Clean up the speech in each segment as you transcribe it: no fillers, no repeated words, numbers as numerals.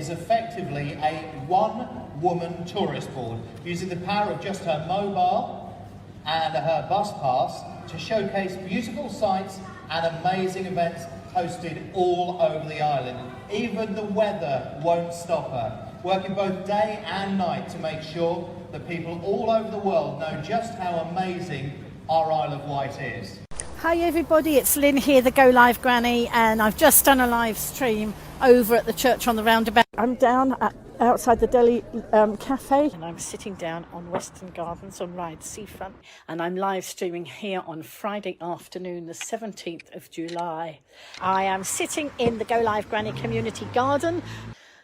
is effectively a one-woman tourist board, using the power of just her mobile and her bus pass to showcase beautiful sights and amazing events hosted all over the island. Even the weather won't stop her, working both day and night to make sure that people all over the world know just how amazing our Isle of Wight is. Hi everybody, it's Lynn here, the Go Live Granny, and I've just done a live stream over at the church on the roundabout. I'm down outside the Delhi cafe, and I'm sitting down on Western Gardens on Ryde Seafront, and I'm live streaming here on Friday afternoon, the 17th of July. I am sitting in the Go Live Granny community garden,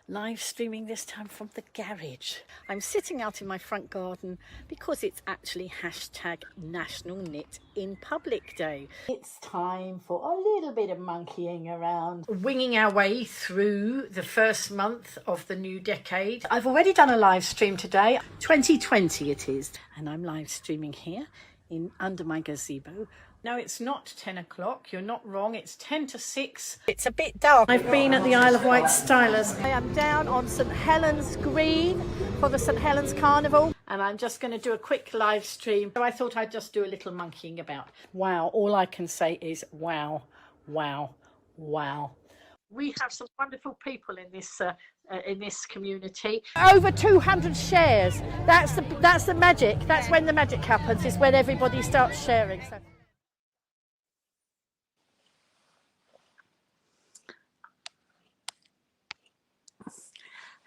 live streaming this time from the garage. I'm sitting out in my front garden because it's actually hashtag National Knit in Public Day. It's time for a little bit of monkeying around, winging our way through the first month of the new decade. I've already done a live stream today, 2020 it is, and I'm live streaming here under my gazebo. No, it's not 10 o'clock. You're not wrong. It's 10 to 6. It's a bit dark. I've been at the Isle of Wight Stylers. I am down on St Helens Green for the St Helens Carnival, and I'm just going to do a quick live stream. So I thought I'd just do a little monkeying about. Wow, all I can say is wow, wow, wow. We have some wonderful people in this community. Over 200 shares. That's the magic. That's when the magic happens. Is when everybody starts sharing. So.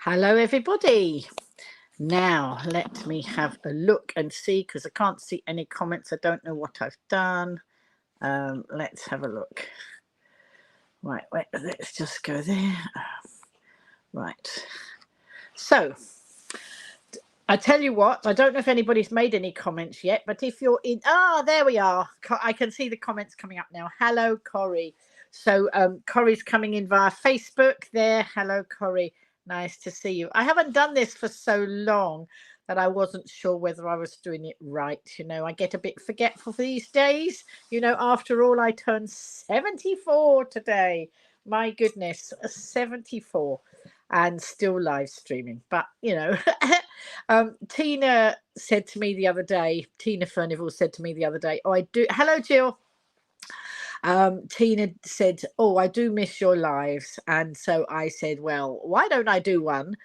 Hello everybody. Now let me have a look and see, because I can't see any comments. I don't know what I've done. Let's have a look. Right, wait, let's just go there. Right. So I tell you what, I don't know if anybody's made any comments yet, but if you're in, there we are. I can see the comments coming up now. Hello, Corrie. So Corrie's coming in via Facebook there. Hello, Corrie. Nice to see you. I haven't done this for so long that I wasn't sure whether I was doing it right. You know, I get a bit forgetful these days. You know, after all, I turned 74 today. My goodness, 74 and still live streaming. But, you know, Tina said to me the other day, Tina Furnival said to me the other day, hello, Jill. Tina said, I do miss your lives. And so I said, well, why don't I do one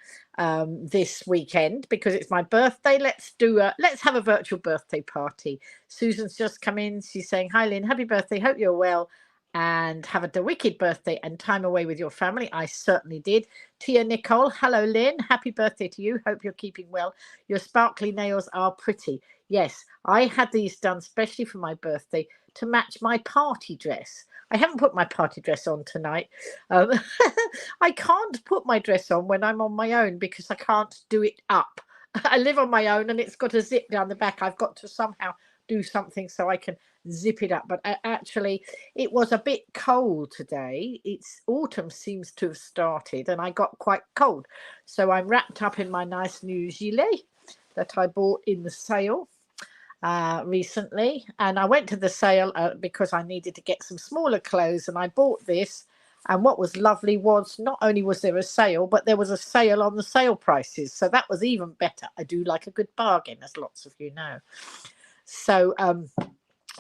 this weekend, because it's my birthday. Let's have a virtual birthday party. Susan's just come in. She's saying, hi Lynn, happy birthday, hope you're well and have a wicked birthday and time away with your family. I certainly did. Tia Nicole, hello Lynn, happy birthday to you, hope you're keeping well. Your sparkly nails are pretty. Yes, I had these done especially for my birthday to match my party dress. I haven't put my party dress on tonight. I can't put my dress on when I'm on my own because I can't do it up. I live on my own and it's got a zip down the back. I've got to somehow do something so I can zip it up. But actually, it was a bit cold today. Autumn seems to have started and I got quite cold. So I'm wrapped up in my nice new gilet that I bought in the sale recently, and I went to the sale because I needed to get some smaller clothes, and I bought this. And what was lovely was not only was there a sale, but there was a sale on the sale prices, so that was even better. I do like a good bargain, as lots of you know. So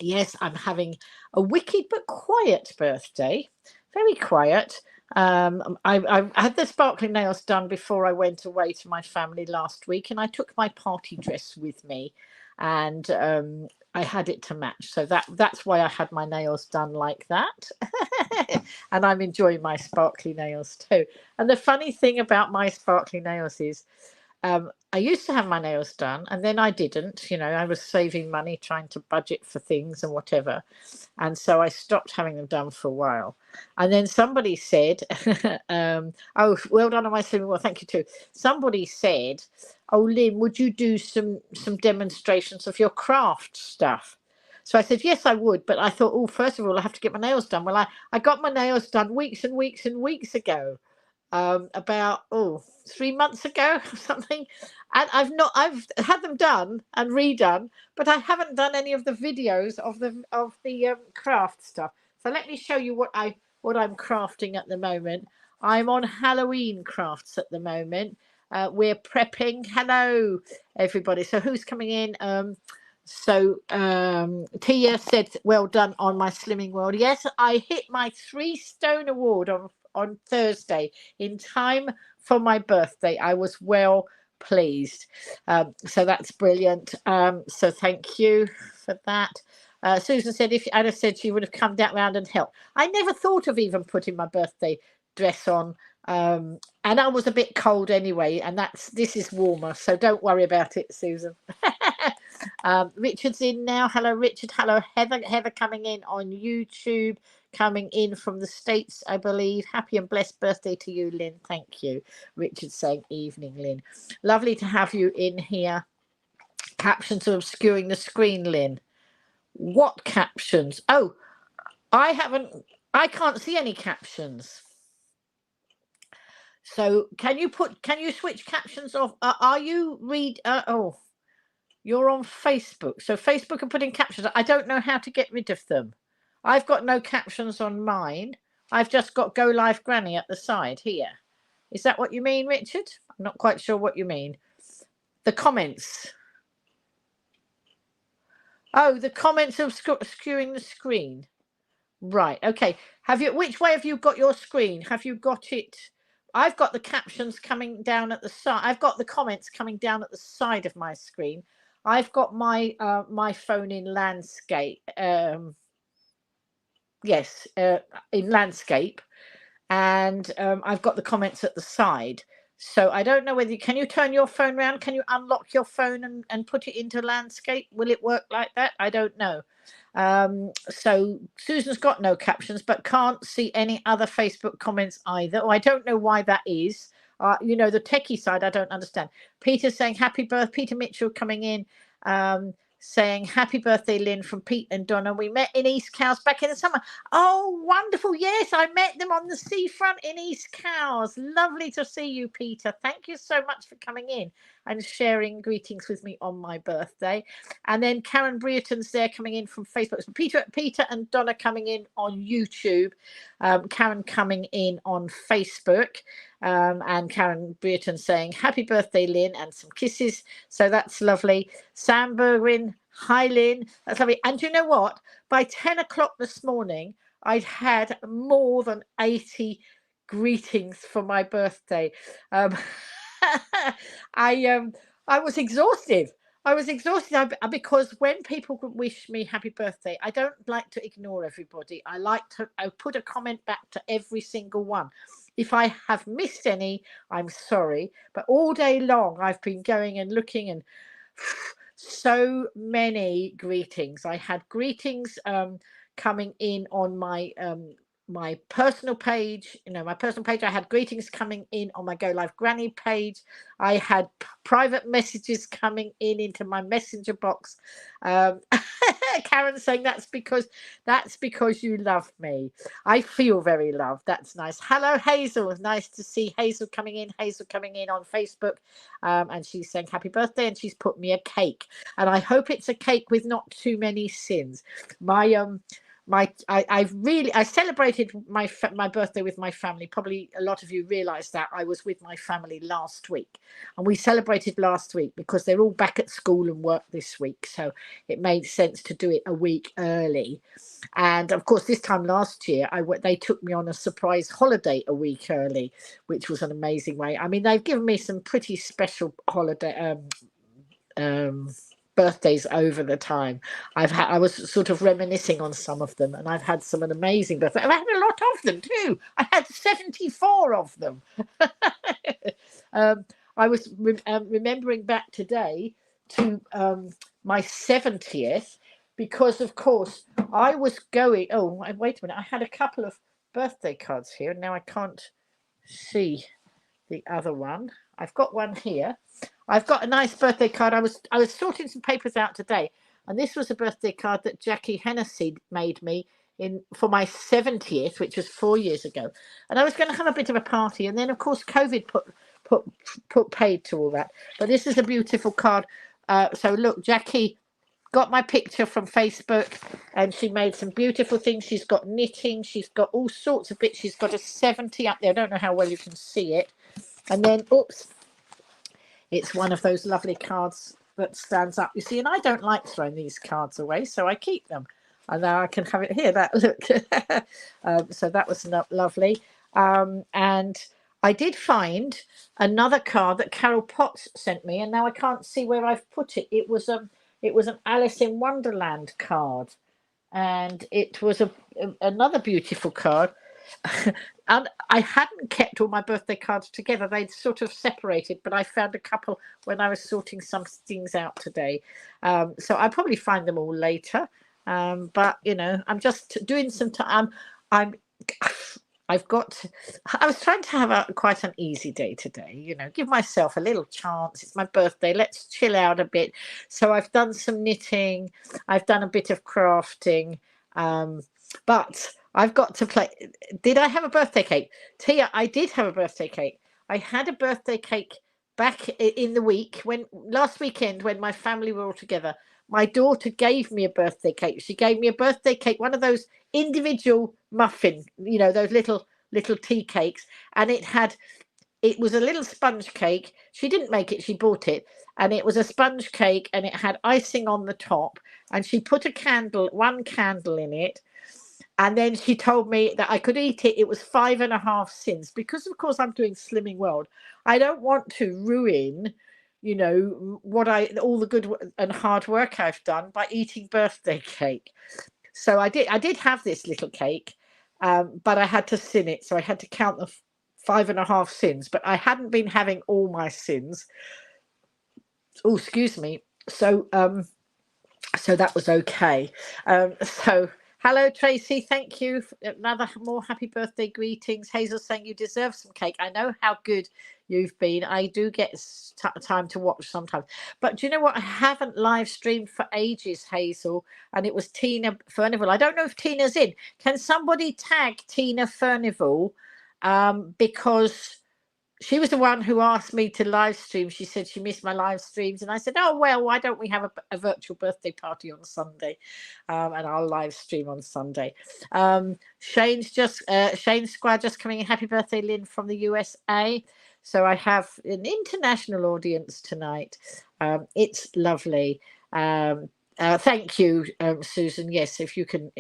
yes, I'm having a wicked but quiet birthday, very quiet. I had the sparkling nails done before I went away to my family last week, and I took my party dress with me, and I had it to match. So that's why I had my nails done like that. And I'm enjoying my sparkly nails too. And the funny thing about my sparkly nails is I used to have my nails done and then I didn't. You know, I was saving money, trying to budget for things and whatever. And so I stopped having them done for a while. And then somebody said, well done on my slimming. Well, thank you too. Somebody said, oh, Lynn, would you do some demonstrations of your craft stuff? So I said, yes, I would. But I thought, first of all, I have to get my nails done. Well, I got my nails done weeks and weeks and weeks ago. About 3 months ago or something, and I've had them done and redone, but I haven't done any of the videos of the craft stuff. So let me show you what I'm crafting at the moment. I'm on Halloween crafts at the moment. We're prepping. Hello, everybody. So who's coming in? Tia said, well done on my Slimming World. Yes, I hit my 3 stone award on Thursday in time for my birthday. I was well pleased. So that's brilliant. So thank you for that. Susan said if Anna said she would have come down round and helped. I never thought of even putting my birthday dress on. And I was a bit cold anyway, and this is warmer, so don't worry about it, Susan. Richard's in now. Hello, Richard. Hello, Heather. Heather coming in on YouTube, coming in from the States, I believe. Happy and blessed birthday to you, Lynn. Thank you. Richard saying evening, Lynn. Lovely to have you in here. Captions are obscuring the screen, Lynn. What captions? Oh, I can't see any captions. So can you switch captions off? Are you you're on Facebook. So Facebook are putting captions. I don't know how to get rid of them. I've got no captions on mine. I've just got Go Live Granny at the side here. Is that what you mean, Richard? I'm not quite sure what you mean. The comments. Oh, the comments are obscuring the screen. Right. Okay. Which way have you got your screen? Have you got it? I've got the captions coming down at the side. I've got the comments coming down at the side of my screen. I've got my my phone in landscape. Yes, in landscape, and I've got the comments at the side. So I don't know whether can you turn your phone around? Can you unlock your phone and put it into landscape? Will it work like that? I don't know. So Susan's got no captions, but can't see any other Facebook comments either. Oh, I don't know why that is. You know, the techie side, I don't understand. Peter saying happy birthday. Peter Mitchell coming in, saying happy birthday, Lynn, from Pete and Donna. We met in East Cowes back in the summer. Oh, wonderful. Yes, I met them on the seafront in East Cowes. Lovely to see you, Peter. Thank you so much for coming in and sharing greetings with me on my birthday. And then Karen Brereton's there coming in from Facebook. So Peter and Donna coming in on YouTube. Karen coming in on Facebook. And Karen Brereton saying happy birthday, Lynn, and some kisses. So that's lovely. Sam Berwin, hi, Lynn. That's lovely. And you know what? By 10 o'clock this morning, I'd had more than 80 greetings for my birthday. I was exhausted. Because when people wish me happy birthday, I don't like to ignore everybody. I put a comment back to every single one. If I have missed any, I'm sorry. But all day long, I've been going and looking, and so many greetings. I had greetings coming in on my my personal page. My personal page. I had greetings coming in on my Go Live Granny page. I had private messages coming into my messenger box. Karen saying that's because you love me. I feel very loved. That's nice. Hello, Hazel. Nice to see Hazel coming in. Hazel coming in on Facebook, and she's saying happy birthday, and she's put me a cake, and I hope it's a cake with not too many sins. I celebrated my birthday with my family. Probably a lot of you realise that I was with my family last week, and we celebrated last week because they're all back at school and work this week, so it made sense to do it a week early. And of course, this time last year, they took me on a surprise holiday a week early, which was an amazing way. I mean, they've given me some pretty special holiday birthdays over the time. I was sort of reminiscing on some of them, and I've had some amazing birthdays. I've had a lot of them too. I had 74 of them. I was remembering back today to my 70th, because of course I was going. Oh, wait a minute! I had a couple of birthday cards here, and now I can't see the other one. I've got one here. I've got a nice birthday card. I was sorting some papers out today, and this was a birthday card that Jackie Hennessy made me for my 70th, which was 4 years ago. And I was going to have a bit of a party, and then of course COVID put paid to all that. But this is a beautiful card. So look, Jackie got my picture from Facebook, and she made some beautiful things. She's got knitting, she's got all sorts of bits. She's got a 70 up there. I don't know how well you can see it. And then, oops, it's one of those lovely cards that stands up, you see. And I don't like throwing these cards away, so I keep them. And now I can have it here. That look. So that was lovely. And I did find another card that Carol Potts sent me, and now I can't see where I've put it. It was an Alice in Wonderland card, and it was another beautiful card. And I hadn't kept all my birthday cards together. They'd sort of separated, but I found a couple when I was sorting some things out today. So I'll probably find them all later. But you know, I'm just doing some time. I was trying to have quite an easy day today, you know, give myself a little chance. It's my birthday. Let's chill out a bit. So I've done some knitting. I've done a bit of crafting. But I've got to play. Did I have a birthday cake? Tia, I did have a birthday cake. I had a birthday cake back in the week last weekend when my family were all together. My daughter gave me a birthday cake. She gave me a birthday cake, one of those individual muffin, you know, those little tea cakes. And it was a little sponge cake. She didn't make it, she bought it. And it was a sponge cake, and it had icing on the top. And she put one candle in it. And then she told me that I could eat it. It was 5.5 cents. Because, of course, I'm doing Slimming World. I don't want to ruin, you know, all the good and hard work I've done by eating birthday cake. So I did have this little cake, but I had to sin it. So I had to count the 5.5 sins. But I hadn't been having all my sins. Oh, excuse me. So that was okay. So hello, Tracy. Thank you. Another more happy birthday greetings. Hazel saying you deserve some cake. I know how good you've been. I do get time to watch sometimes. But do you know what? I haven't live streamed for ages, Hazel. And it was Tina Furnival. I don't know if Tina's in. Can somebody tag Tina Furnival? Because she was the one who asked me to live stream. She said she missed my live streams. And I said, oh, well, why don't we have a virtual birthday party on Sunday? And I'll live stream on Sunday. Shane Square just coming in. Happy birthday, Lynn, from the USA. So I have an international audience tonight. It's lovely. Thank you, Susan. Yes, if you can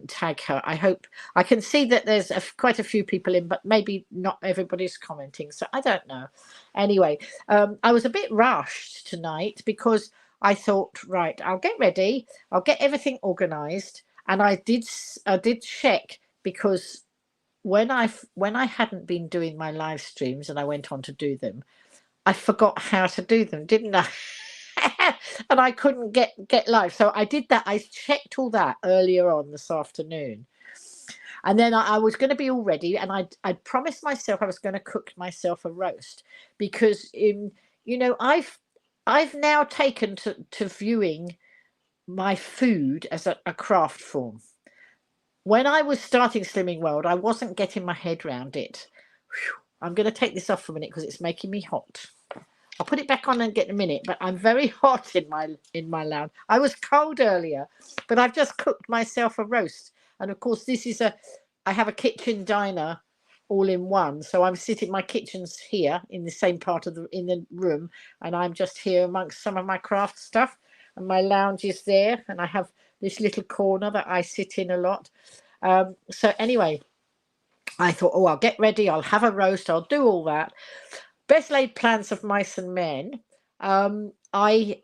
tag her. I hope I can see that there's quite a few people in, but maybe not everybody's commenting. So I don't know. Anyway, I was a bit rushed tonight because I thought, right, I'll get ready. I'll get everything organized. And I did check, because when I hadn't been doing my live streams and I went on to do them, I forgot how to do them, didn't I? And I couldn't get live. So I did that. I checked all that earlier on this afternoon. And then I was going to be all ready. And I'd promised myself I was going to cook myself a roast. Because, you know, I've now taken to viewing my food as a craft form. When I was starting Slimming World, I wasn't getting my head around it. Whew. I'm going to take this off for a minute because it's making me hot. I'll put it back on and get in a minute, but I'm very hot in my lounge. I was cold earlier, but I've just cooked myself a roast. And of course, I have a kitchen diner all in one. So I'm sitting, my kitchen's here in the same part of in the room, and I'm just here amongst some of my craft stuff, and my lounge is there, and I have this little corner that I sit in a lot. So anyway, I thought, oh, I'll get ready. I'll have a roast. I'll do all that. Best laid plans of mice and men. I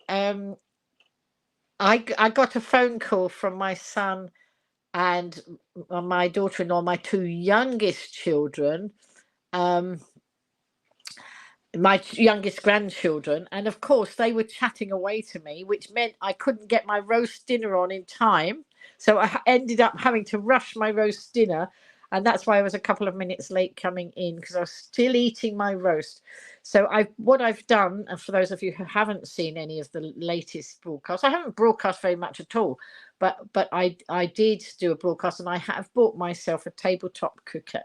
got a phone call from my son and my daughter-in-law, my two youngest children, my youngest grandchildren, and of course they were chatting away to me, which meant I couldn't get my roast dinner on in time. So I ended up having to rush my roast dinner. And that's why I was a couple of minutes late coming in, because I was still eating my roast. So what I've done, and for those of you who haven't seen any of the latest broadcasts, I haven't broadcast very much at all, but I did do a broadcast, and I have bought myself a tabletop cooker.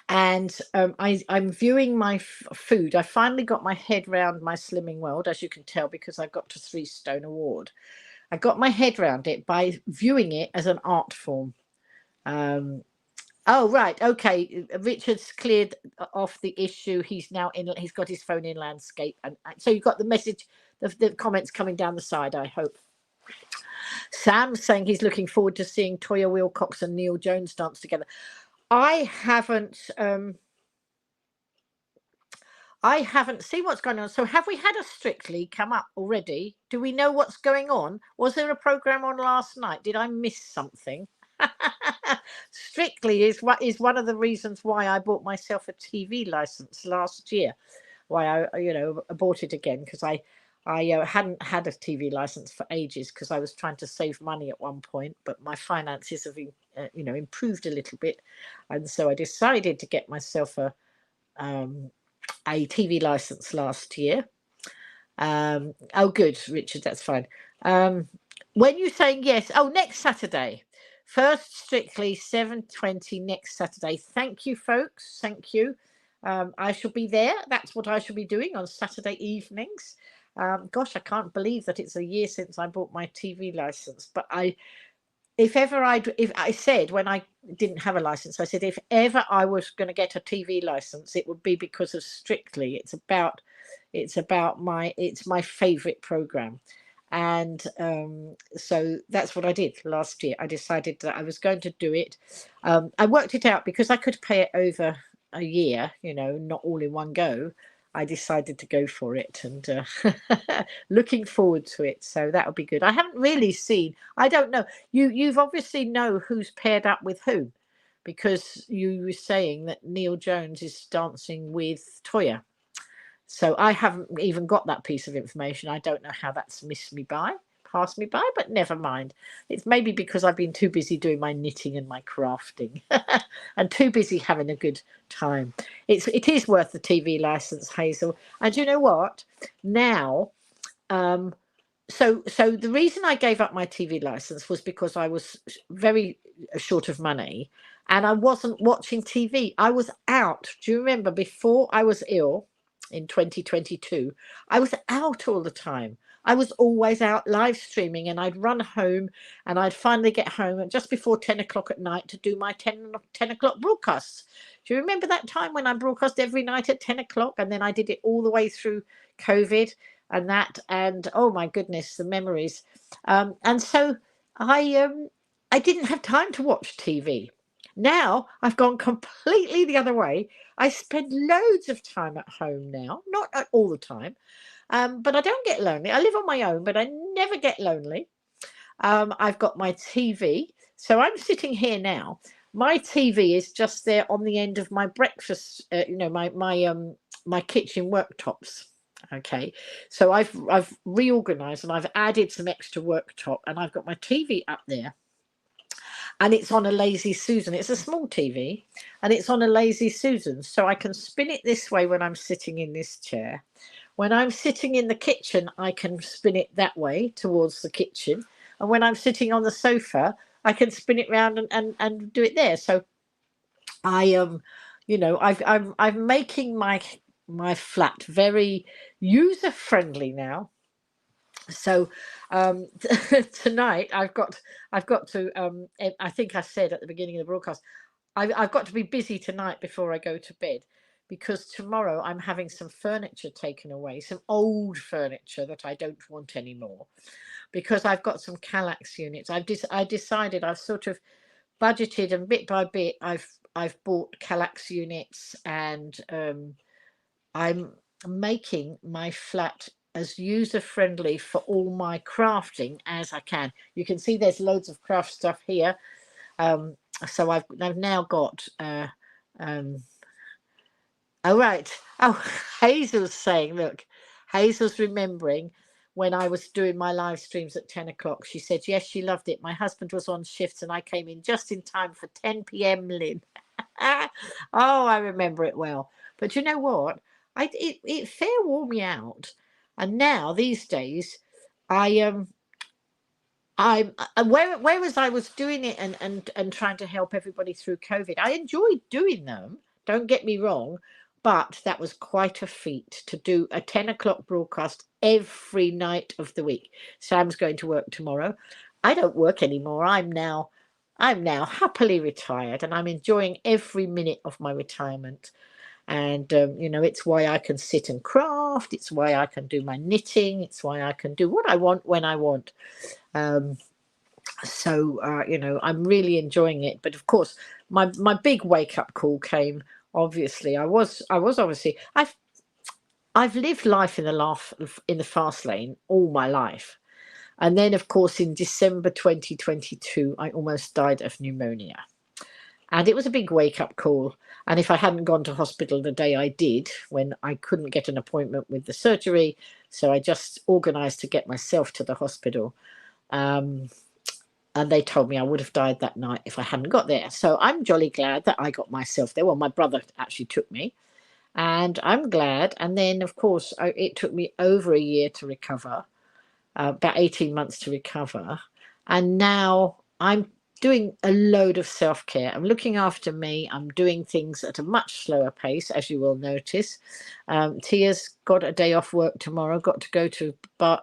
And I'm viewing my food. I finally got my head round my Slimming World, as you can tell, because I got to 3 stone award. I got my head round it by viewing it as an art form. Oh, right. Okay. Richard's cleared off the issue. He's now in, he's got his phone in landscape. And so you've got the message, the comments coming down the side, I hope. Sam's saying he's looking forward to seeing Toya Wilcox and Neil Jones dance together. I haven't seen what's going on. So have we had a Strictly come up already? Do we know what's going on? Was there a program on last night? Did I miss something? Strictly is one of the reasons why I bought myself a TV license last year. Why I bought it again, because I hadn't had a TV license for ages, because I was trying to save money at one point, but my finances have improved a little bit, and so I decided to get myself a TV license last year. Oh, good, Richard, that's fine. When you're saying yes, next Saturday. First Strictly 7:20 next Saturday. Thank you, folks. Thank you. I shall be there. That's what I shall be doing on Saturday evenings. Gosh, I can't believe that it's a year since I bought my TV license. But if I said when I didn't have a license, I said if ever I was going to get a TV license, it would be because of Strictly. It's my favorite program. And so that's what I did last year. I decided that I was going to do it. I worked it out because I could pay it over a year, not all in one go. I decided to go for it, and looking forward to it. So that'll be good. I haven't really seen. I don't know. You've obviously know who's paired up with who, because you were saying that Neil Jones is dancing with Toya. So I haven't even got that piece of information. I don't know how that's passed me by, but never mind. It's maybe because I've been too busy doing my knitting and my crafting and too busy having a good time. It is worth the TV license, Hazel. And you know what? Now, so the reason I gave up my TV license was because I was very short of money and I wasn't watching TV. I was out. Do you remember before I was ill? In 2022, I was out all the time. I was always out live streaming, and I'd run home and I'd finally get home just before 10 o'clock at night to do my 10 o'clock broadcasts. Do you remember that time when I broadcast every night at 10 o'clock, and then I did it all the way through COVID and that, and oh my goodness, the memories. And so I didn't have time to watch TV. Now I've gone completely the other way. I spend loads of time at home now, not all the time, but I don't get lonely. I live on my own, but I never get lonely. I've got my TV. So I'm sitting here now. My TV is just there on the end of my breakfast, my kitchen worktops. Okay, so I've reorganized and I've added some extra worktop, and I've got my TV up there. And it's on a Lazy Susan. It's a small TV, and it's on a Lazy Susan. So I can spin it this way when I'm sitting in this chair. When I'm sitting in the kitchen, I can spin it that way towards the kitchen. And when I'm sitting on the sofa, I can spin it round and do it there. So I'm making my flat very user friendly now. So tonight I've got to I think I said at the beginning of the broadcast, I've got to be busy tonight before I go to bed, because tomorrow I'm having some furniture taken away, some old furniture that I don't want anymore, because I've got some Kallax units. I decided I've sort of budgeted, and bit by bit I've bought Kallax units, and I'm making my flat as user-friendly for all my crafting as I can. You can see there's loads of craft stuff here. So I've now got oh right. Oh, Hazel's saying, look, Hazel's remembering when I was doing my live streams at 10 o'clock. She said, yes, she loved it. My husband was on shifts and I came in just in time for 10 p.m, Lynn. Oh, I remember it well. But you know what? It fair wore me out. And now these days, whereas I was doing it and trying to help everybody through COVID, I enjoyed doing them. Don't get me wrong, but that was quite a feat to do a 10 o'clock broadcast every night of the week. Sam's going to work tomorrow. I don't work anymore. I'm now happily retired, and I'm enjoying every minute of my retirement. And it's why I can sit and craft. It's why I can do my knitting. It's why I can do what I want when I want. I'm really enjoying it. But of course, my big wake up call came. Obviously, I was obviously I've lived life in the fast lane all my life, and then of course in December 2022, I almost died of pneumonia, and it was a big wake up call. And if I hadn't gone to hospital the day I did, when I couldn't get an appointment with the surgery, so I just organised to get myself to the hospital. And they told me I would have died that night if I hadn't got there. So I'm jolly glad that I got myself there. Well, my brother actually took me, and I'm glad. And then, of course, it took me over a year to recover, about 18 months to recover. And now I'm doing a load of self-care. I'm looking after me. I'm doing things at a much slower pace, as you will notice. Tia's got a day off work tomorrow. Got to go to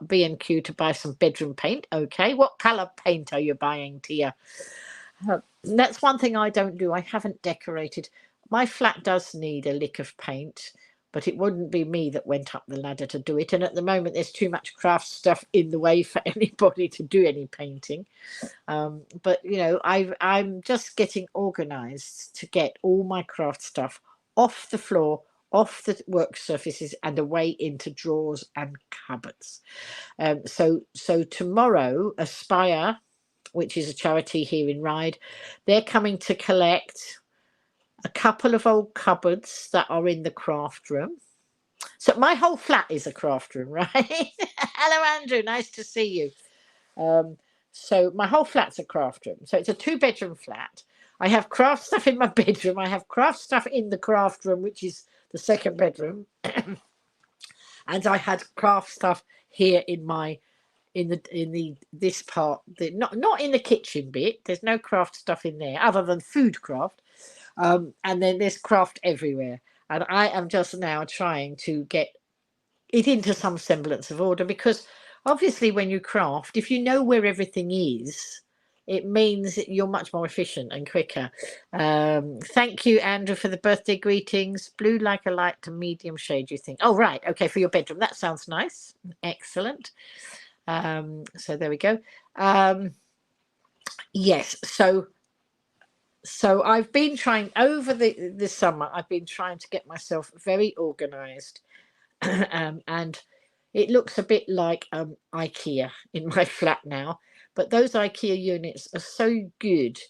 B&Q to buy some bedroom paint. Okay, what colour paint are you buying, Tia? That's one thing I don't do. I haven't decorated. My flat does need a lick of paint, but it wouldn't be me that went up the ladder to do it. And at the moment, there's too much craft stuff in the way for anybody to do any painting. But I'm just getting organised to get all my craft stuff off the floor, off the work surfaces, and away into drawers and cupboards. So tomorrow, Aspire, which is a charity here in Ryde, they're coming to collect a couple of old cupboards that are in the craft room. So my whole flat is a craft room, right? Hello, Andrew. Nice to see you. So my whole flat's a craft room. So it's a 2-bedroom flat. I have craft stuff in my bedroom. I have craft stuff in the craft room, which is the 2nd bedroom. And I had craft stuff here in this part, not in the kitchen bit. There's no craft stuff in there other than food craft. And then there's craft everywhere. And I am just now trying to get it into some semblance of order, because obviously when you craft, if you know where everything is, it means that you're much more efficient and quicker. Thank you, Andrew, for the birthday greetings. Blue like a light to medium shade, you think? Oh, right. Okay, for your bedroom. That sounds nice. Excellent. So there we go. Yes, so I've been trying over this summer. I've been trying to get myself very organised, and it looks a bit like IKEA in my flat now. But those IKEA units are so good,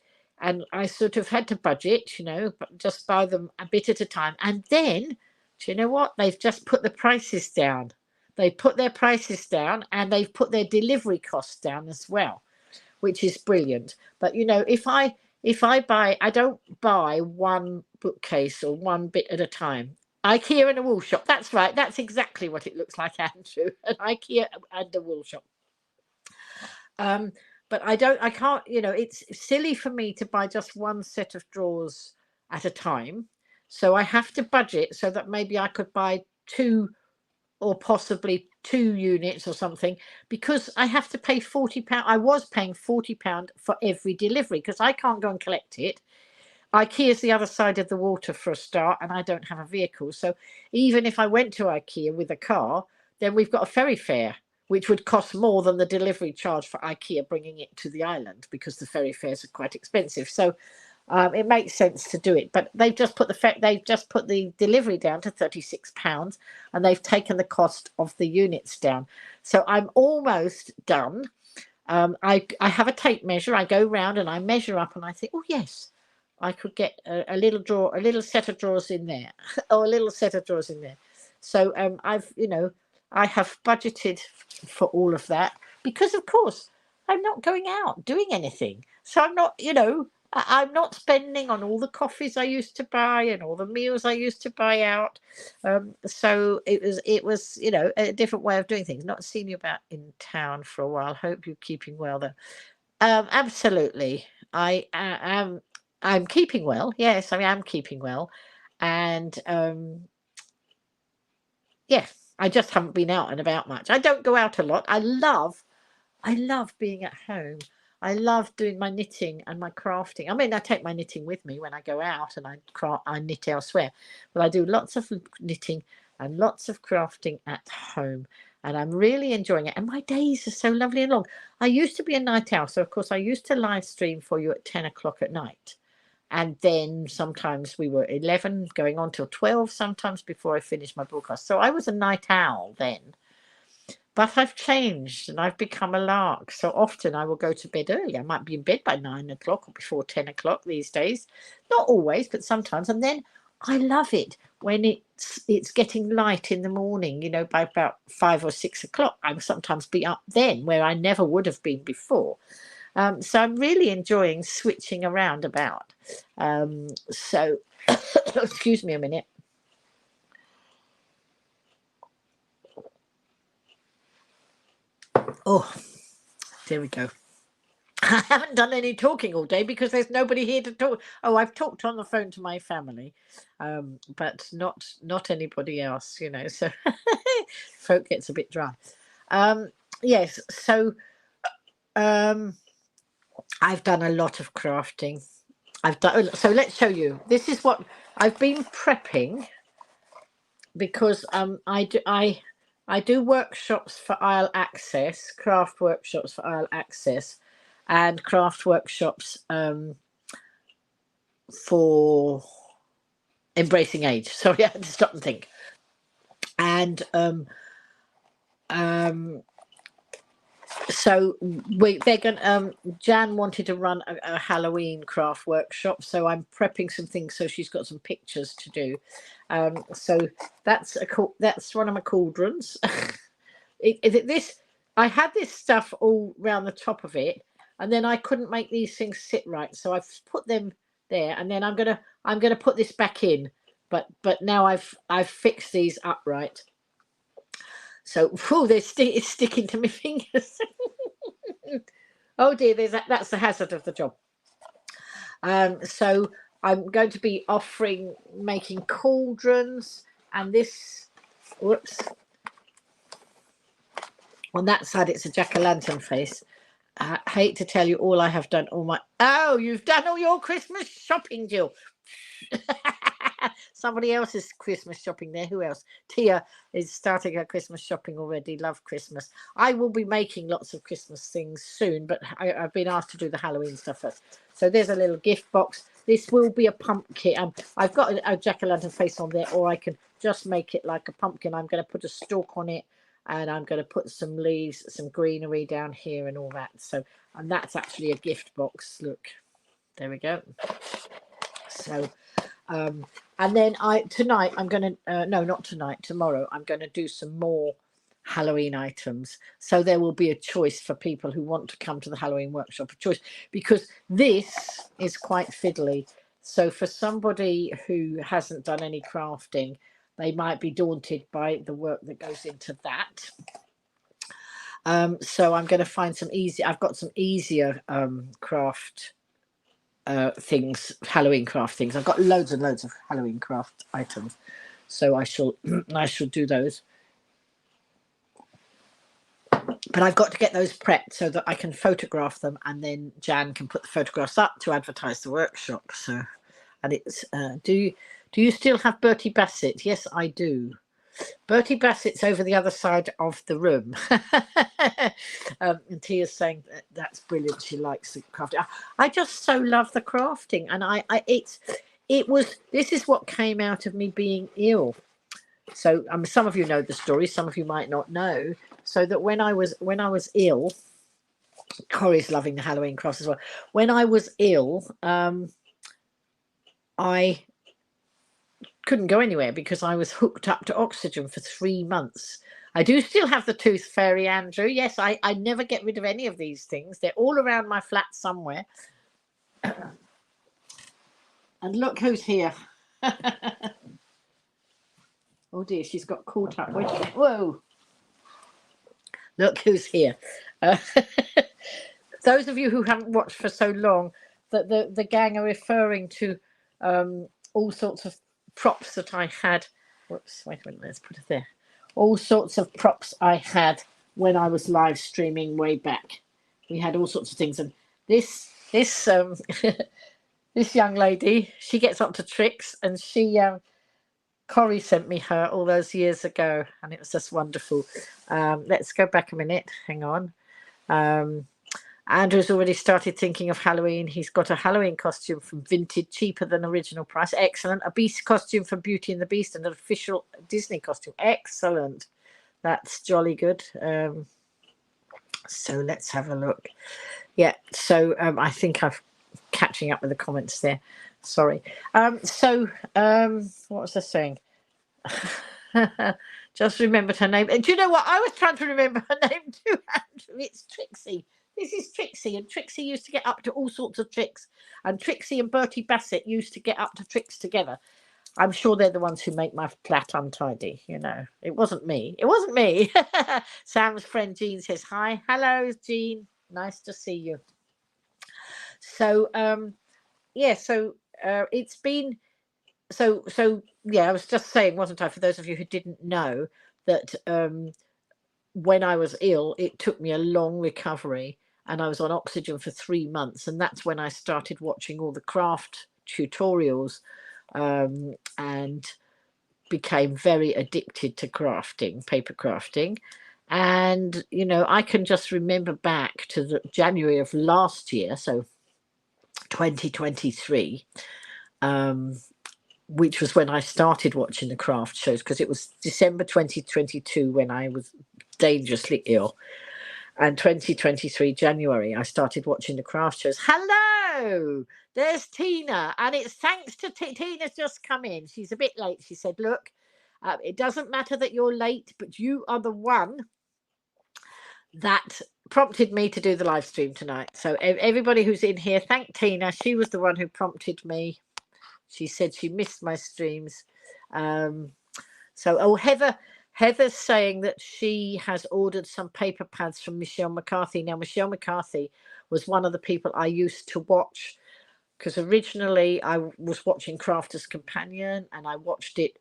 and I sort of had to budget, but just buy them a bit at a time. And then, do you know what? They've just put the prices down. They put their prices down, and they've put their delivery costs down as well, which is brilliant. But if I buy, I don't buy one bookcase or one bit at a time. IKEA and a wool shop. That's right. That's exactly what it looks like, Andrew. An IKEA and a wool shop. But I can't, it's silly for me to buy just one set of drawers at a time. So I have to budget so that maybe I could buy 2 or possibly 2 units or something, because I have to pay £40. I was paying £40 for every delivery because I can't go and collect it. IKEA's the other side of the water for a start, and I don't have a vehicle. So even if I went to IKEA with a car, then we've got a ferry fare, which would cost more than the delivery charge for IKEA bringing it to the island, because the ferry fares are quite expensive. So it makes sense to do it, but they've just put the delivery down to £36, and they've taken the cost of the units down. So I'm almost done. I have a tape measure. I go round and I measure up, and I think, oh yes, I could get a little set of drawers in there, or a little set of drawers in there. So I have budgeted for all of that, because of course I'm not going out doing anything. So I'm not, I'm not spending on all the coffees I used to buy and all the meals I used to buy out. So it was a different way of doing things. Not seen you about in town for a while. Hope you're keeping well though. Absolutely. I'm keeping well. Yes, I am keeping well. And yeah, I just haven't been out and about much. I don't go out a lot. I love being at home. I love doing my knitting and my crafting. I mean, I take my knitting with me when I go out and I knit elsewhere. But I do lots of knitting and lots of crafting at home. And I'm really enjoying it. And my days are so lovely and long. I used to be a night owl. So, of course, I used to live stream for you at 10 o'clock at night. And then sometimes we were 11 going on till 12 sometimes before I finished my broadcast. So I was a night owl then. But I've changed and I've become a lark. So often I will go to bed early. I might be in bed by 9 o'clock or before 10 o'clock these days. Not always, but sometimes. And then I love it when it's getting light in the morning, you know, by about 5 or 6 o'clock. I will sometimes be up then where I never would have been before. So I'm really enjoying switching around about. So excuse me a minute. Oh, there we go. I haven't done any talking all day because there's nobody here to talk. Oh, I've talked on the phone to my family, but not anybody else, you know. So throat gets a bit dry. Yes, so I've done a lot of crafting. So let's show you. This is what I've been prepping because I do workshops for Isle Access, craft workshops for Isle Access, and craft workshops for Embracing Age. Sorry, I had to stop and think. And so they're going. Jan wanted to run a Halloween craft workshop, so I'm prepping some things. So she's got some pictures to do. So that's one of my cauldrons. I had this stuff all round the top of it, and then I couldn't make these things sit right, so I've put them there, and then I'm gonna put this back in, but now I've fixed these upright. So, it's sticking to my fingers. Oh dear, that's the hazard of the job. So I'm going to be making cauldrons, and this, whoops, on that side it's a jack-o'-lantern face. I hate to tell you all I have done. You've done all your Christmas shopping, Jill. Somebody else is Christmas shopping there. Who else? Tia is starting her Christmas shopping already. Love Christmas. I will be making lots of Christmas things soon, but I've been asked to do the Halloween stuff first. So there's a little gift box. This will be a pumpkin. I've got a jack-o'-lantern face on there, or I can just make it like a pumpkin. I'm going to put a stalk on it, and I'm going to put some leaves, some greenery down here and all that. So, and that's actually a gift box. Look, there we go. So, and then tonight I'm going to, no, not tonight, tomorrow, I'm going to do some more Halloween items. So there will be a choice for people who want to come to the Halloween workshop, a choice, because this is quite fiddly. So for somebody who hasn't done any crafting, they might be daunted by the work that goes into that. So I'm going to find I've got some easier craft things, Halloween craft things. I've got loads and loads of Halloween craft items, so I shall do those. But I've got to get those prepped so that I can photograph them, and then Jan can put the photographs up to advertise the workshop. So, and it's do you still have Bertie Bassett? Yes, I do. Bertie Bassett's over the other side of the room. And Tia's saying that's brilliant. She likes the crafting. I just so love the crafting, and this is what came out of me being ill. So some of you know the story, some of you might not know. So that when I was ill, Corey's loving the Halloween crafts as well. When I was ill, I couldn't go anywhere because I was hooked up to oxygen for 3 months. I do still have the tooth fairy, Andrew. Yes, I never get rid of any of these things. They're all around my flat somewhere. And look who's here. Oh dear, she's got caught up. Wait a minute. Whoa. Look who's here. Those of you who haven't watched for so long, that the gang are referring to all sorts of props that I had. Whoops, wait a minute, let's put it there. All sorts of props I had when I was live streaming way back. We had all sorts of things, and this this young lady, she gets up to tricks, and she Corrie sent me her all those years ago, and it was just wonderful. Let's go back a minute. Hang on. Andrew's already started thinking of Halloween. He's got a Halloween costume from Vinted, cheaper than original price. Excellent. A Beast costume from Beauty and the Beast and an official Disney costume. Excellent. That's jolly good. So let's have a look. Yeah, so I think I'm catching up with the comments there. Sorry. What was I saying? Just remembered her name. And do you know what? I was trying to remember her name too, Andrew. It's Trixie. This is Trixie, and Trixie used to get up to all sorts of tricks. And Trixie and Bertie Bassett used to get up to tricks together. I'm sure they're the ones who make my flat untidy, you know. It wasn't me. It wasn't me. Sam's friend Jean says, hi. Hello, Jean. Nice to see you. So, it's been... I was just saying, wasn't I, for those of you who didn't know, that when I was ill, it took me a long recovery, and I was on oxygen for 3 months, and that's when I started watching all the craft tutorials and became very addicted to crafting, paper crafting. And, you know, I can just remember back to the January of last year, so 2023, which was when I started watching the craft shows, because it was December 2022 when I was dangerously ill. And 2023, January, I started watching the craft shows. Hello, there's Tina. And it's thanks to Tina's just come in. She's a bit late. She said, look, it doesn't matter that you're late, but you are the one that prompted me to do the live stream tonight. So everybody who's in here, thank Tina. She was the one who prompted me. She said she missed my streams. Heather's saying that she has ordered some paper pads from Michelle McCarthy. Now, Michelle McCarthy was one of the people I used to watch, because originally I was watching Crafter's Companion, and I watched it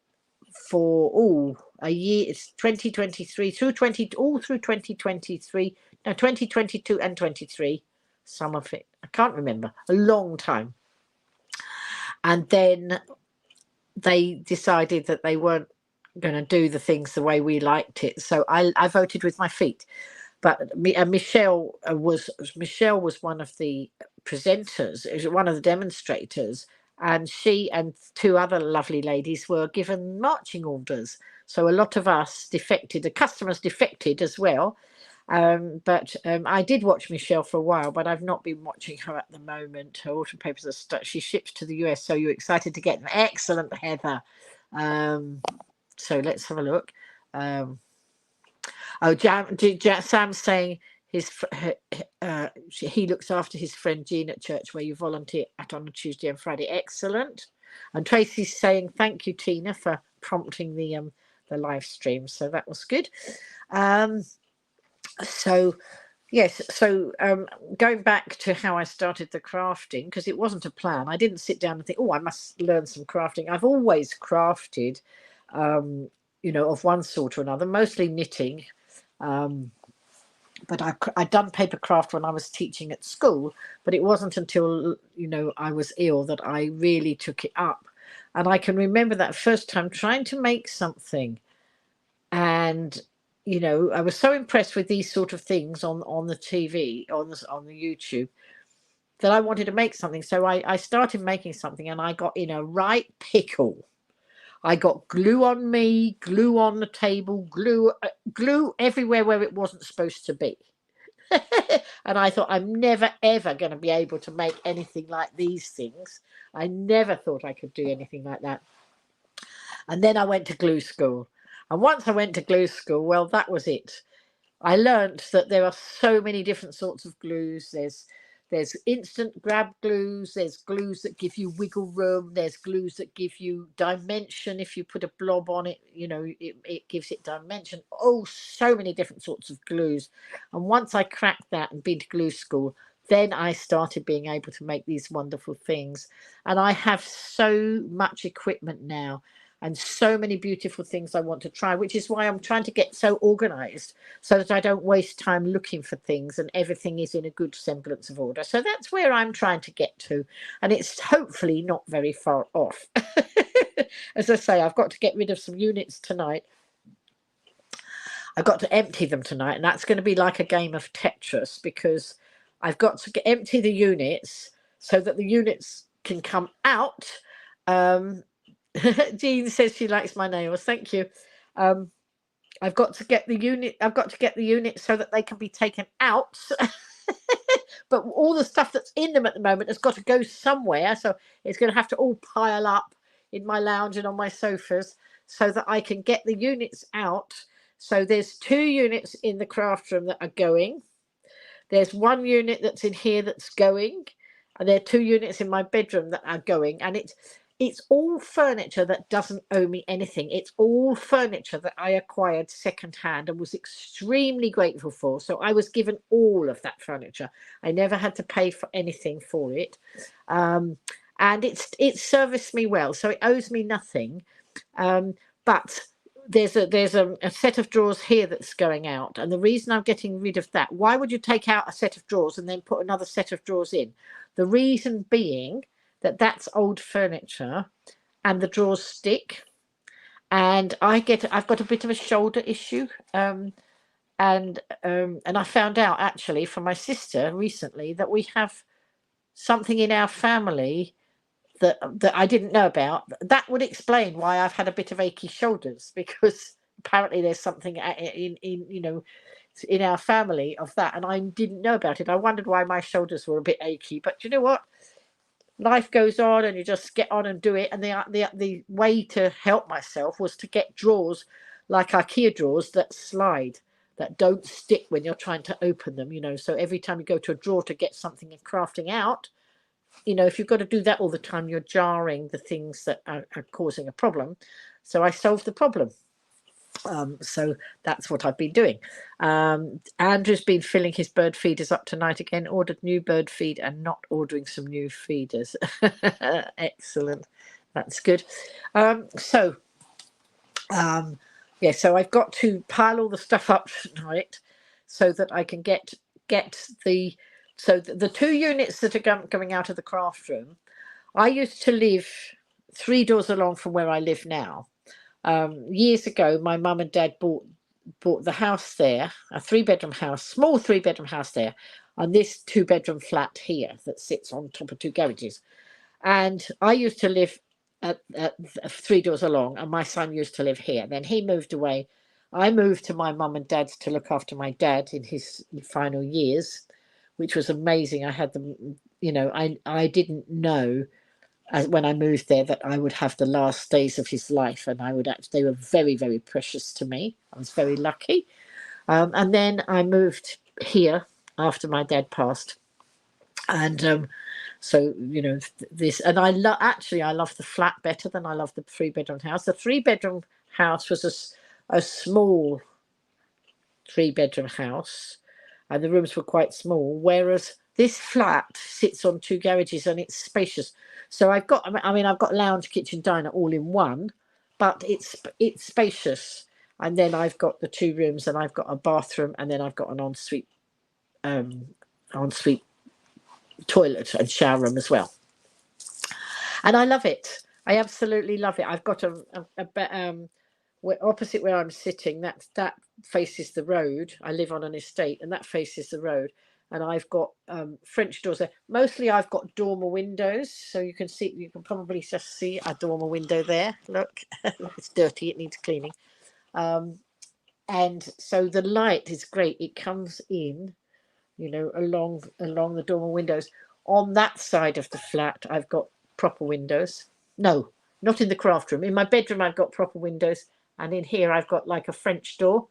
for a year. It's 2023 through 2023. No, 2022 and 23. Some of it, I can't remember. A long time. And then they decided that they weren't going to do the things the way we liked it. So I voted with my feet. But Michelle was one of the presenters, one of the demonstrators, and she and 2 other lovely ladies were given marching orders. So a lot of us defected, the customers defected as well. But I did watch Michelle for a while, but I've not been watching her at the moment. Her autumn papers are stuck. She ships to the US, so you're excited to get them. Excellent, Heather. So let's have a look. Sam's saying he looks after his friend Jean at church, where you volunteer at on a Tuesday and Friday. Excellent. And Tracy's saying thank you, Tina, for prompting the live stream. So that was good. Going back to how I started the crafting, because it wasn't a plan. I didn't sit down and think, I must learn some crafting. I've always crafted, of one sort or another, mostly knitting. But I'd done paper craft when I was teaching at school, but it wasn't until, I was ill that I really took it up. And I can remember that first time trying to make something, and I was so impressed with these sort of things on the TV, on the YouTube, that I wanted to make something. So I started making something, and I got in a right pickle. I got glue on me, glue on the table, glue everywhere where it wasn't supposed to be. And I thought, I'm never, ever going to be able to make anything like these things. I never thought I could do anything like that. And then I went to glue school. And once I went to glue school, well, that was it. I learnt that there are so many different sorts of glues. There's instant grab glues. There's glues that give you wiggle room. There's glues that give you dimension. If you put a blob on it, it gives it dimension. Oh, so many different sorts of glues. And once I cracked that and been to glue school, then I started being able to make these wonderful things. And I have so much equipment now and so many beautiful things I want to try, which is why I'm trying to get so organized so that I don't waste time looking for things and everything is in a good semblance of order. So that's where I'm trying to get to. And it's hopefully not very far off. As I say, I've got to get rid of some units tonight. I've got to empty them tonight, and that's going to be like a game of Tetris, because I've got to empty the units so that the units can come out. Jean says she likes my nails. Thank you. I've got to get the unit so that they can be taken out. But all the stuff that's in them at the moment has got to go somewhere, so it's going to have to all pile up in my lounge and on my sofas so that I can get the units out. So there's 2 units in the craft room that are going. There's 1 unit that's in here that's going, and there are 2 units in my bedroom that are going. And it's all furniture that doesn't owe me anything. It's all furniture that I acquired secondhand and was extremely grateful for. So I was given all of that furniture. I never had to pay for anything for it. And it's serviced me well, so it owes me nothing. But there's a set of drawers here that's going out, and the reason I'm getting rid of that, why would you take out a set of drawers and then put another set of drawers in? The reason being that that's old furniture and the drawers stick, and I've got a bit of a shoulder issue, and I found out actually from my sister recently that we have something in our family that I didn't know about. That would explain why I've had a bit of achy shoulders, because apparently there's something in our family of that, and I didn't know about it. I wondered why my shoulders were a bit achy, but you know what? Life goes on, and you just get on and do it. And the way to help myself was to get drawers like IKEA drawers that slide, that don't stick when you're trying to open them. So every time you go to a drawer to get something in crafting out, if you've got to do that all the time, you're jarring the things that are causing a problem. So I solved the problem. So that's what I've been doing. Andrew's been filling his bird feeders up tonight again, ordered new bird feed and not ordering some new feeders. Excellent. That's good. So I've got to pile all the stuff up tonight so that I can get the 2 units that are going out of the craft room. I used to live 3 doors along from where I live now. Years ago, my mum and dad bought the house there, a 3-bedroom house, small 3-bedroom house there, on this 2-bedroom flat here that sits on top of 2 garages. And I used to live at 3 doors along, and my son used to live here. Then he moved away. I moved to my mum and dad's to look after my dad in his final years, which was amazing. I had them, I didn't know when I moved there that I would have the last days of his life, and they were very, very precious to me. I was very lucky. And then I moved here after my dad passed. And this, and I love the flat better than I love the 3-bedroom house. The 3-bedroom house was a small 3-bedroom house, and the rooms were quite small, whereas this flat sits on 2 garages and it's spacious. So I've got lounge, kitchen, diner all in one, but it's spacious. And then I've got the 2 rooms, and I've got a bathroom, and then I've got an ensuite toilet and shower room as well. And I love it. I absolutely love it. I've got opposite where I'm sitting, that faces the road. I live on an estate, and that faces the road. And I've got French doors there. Mostly I've got dormer windows, so you can probably just see a dormer window there. Look, it's dirty, it needs cleaning. And so the light is great. It comes in, along the dormer windows. On that side of the flat, I've got proper windows. No, not in the craft room. In my bedroom, I've got proper windows. And in here, I've got like a French door.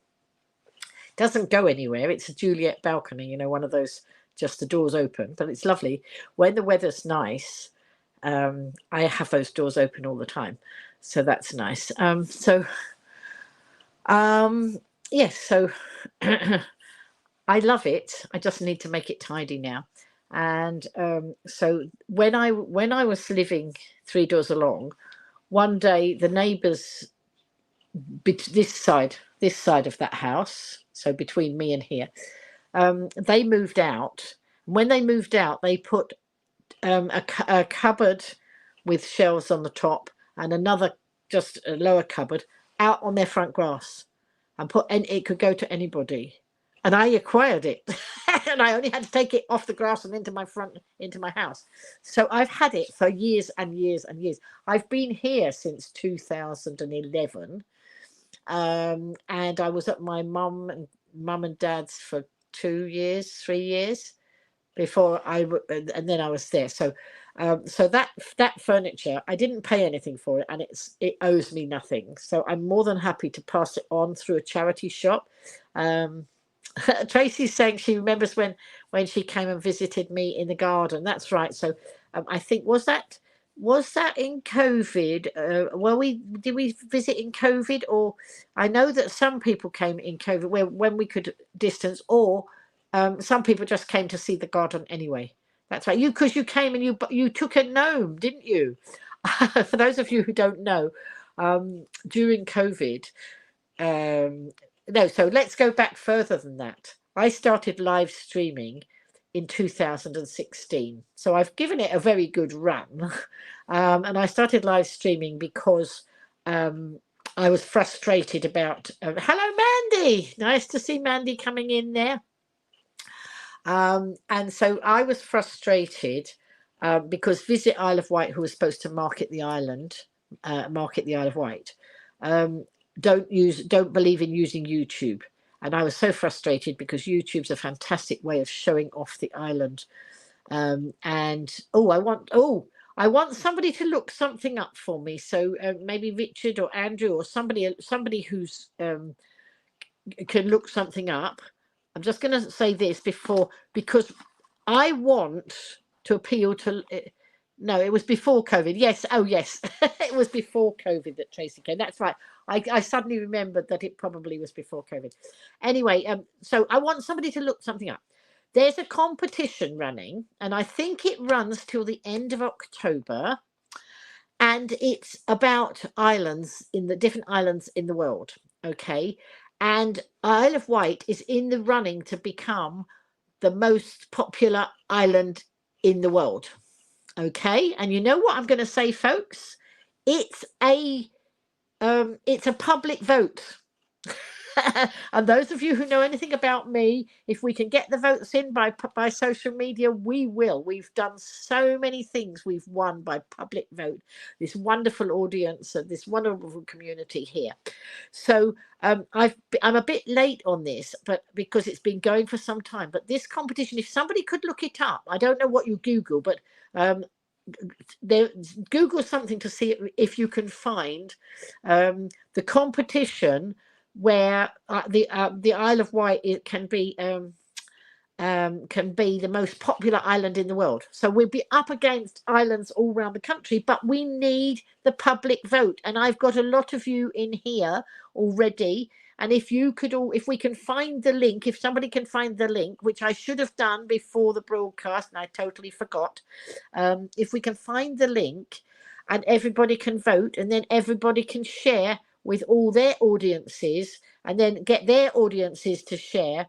Doesn't go anywhere. It's a Juliet balcony, one of those, just the doors open, but it's lovely. When the weather's nice, I have those doors open all the time. So that's nice. Yes, so I love it. I just need to make it tidy now. And so when I was living 3 doors along, one day the neighbours this side of that house, so between me and here, they moved out. When they moved out, they put a cupboard with shelves on the top and another just a lower cupboard out on their front grass, and it could go to anybody. And I acquired it, and I only had to take it off the grass and into my house. So I've had it for years and years and years. I've been here since 2011, and I was at my mum and dad's for 2 years, 3 years before and then I was there. So that furniture, I didn't pay anything for it, and it owes me nothing. So I'm more than happy to pass it on through a charity shop. Tracy's saying she remembers when she came and visited me in the garden. That's right. So I think was that in COVID? Did we visit in COVID? Or I know that some people came in COVID when we could distance, or some people just came to see the garden anyway. That's right. Because you came and you took a gnome, didn't you? For those of you who don't know, during COVID. No, so let's go back further than that. I started live streaming in 2016. So I've given it a very good run. And I started live streaming because I was frustrated about... hello, Mandy! Nice to see Mandy coming in there. And so I was frustrated because Visit Isle of Wight, who was supposed to market the Isle of Wight, don't believe in using YouTube. And I was so frustrated because YouTube's a fantastic way of showing off the island. And I want somebody to look something up for me. So maybe Richard or Andrew or somebody who's can look something up. I'm just going to say this because I want to appeal to... No, it was before COVID. Yes. Oh, yes. It was before COVID that Tracy came. That's right. I suddenly remembered that it probably was before COVID. Anyway, so I want somebody to look something up. There's a competition running, and I think it runs till the end of October. And it's about islands different islands in the world. Okay. And Isle of Wight is in the running to become the most popular island in the world. Okay, and you know what I'm going to say, folks? It's a public vote. And those of you who know anything about me, if we can get the votes in by social media, we will. We've done so many things we've won by public vote. This wonderful audience and this wonderful community here. So I'm a bit late on this, but because it's been going for some time. But this competition, if somebody could look it up, I don't know what you Google, but Google something to see if you can find the competition where the Isle of Wight can be the most popular island in the world. So we'll be up against islands all around the country, but we need the public vote. And I've got a lot of you in here already. And if we can find the link, if somebody can find the link, which I should have done before the broadcast, and I totally forgot, if we can find the link and everybody can vote, and then everybody can share with all their audiences, and then get their audiences to share,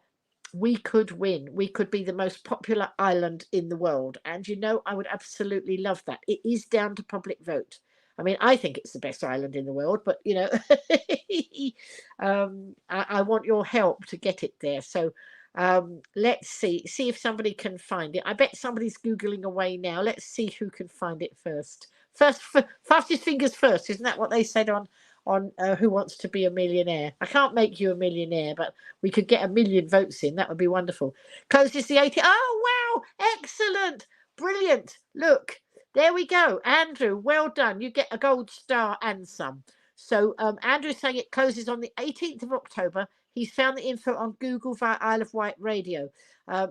we could win. We could be the most popular island in the world. And I would absolutely love that. It is down to public vote. I mean, I think it's the best island in the world, but I want your help to get it there. So let's see if somebody can find it. I bet somebody's Googling away now. Let's see who can find it first. Fastest fingers first. Isn't that what they said on Who Wants to Be a Millionaire? I can't make you a millionaire, but we could get 1 million votes in. That would be wonderful. Closest the 80. Oh, wow. Excellent. Brilliant. Look, there we go. Andrew, well done. You get a gold star and some. So Andrew's saying it closes on the 18th of October. He's found the info on Google via Isle of Wight Radio.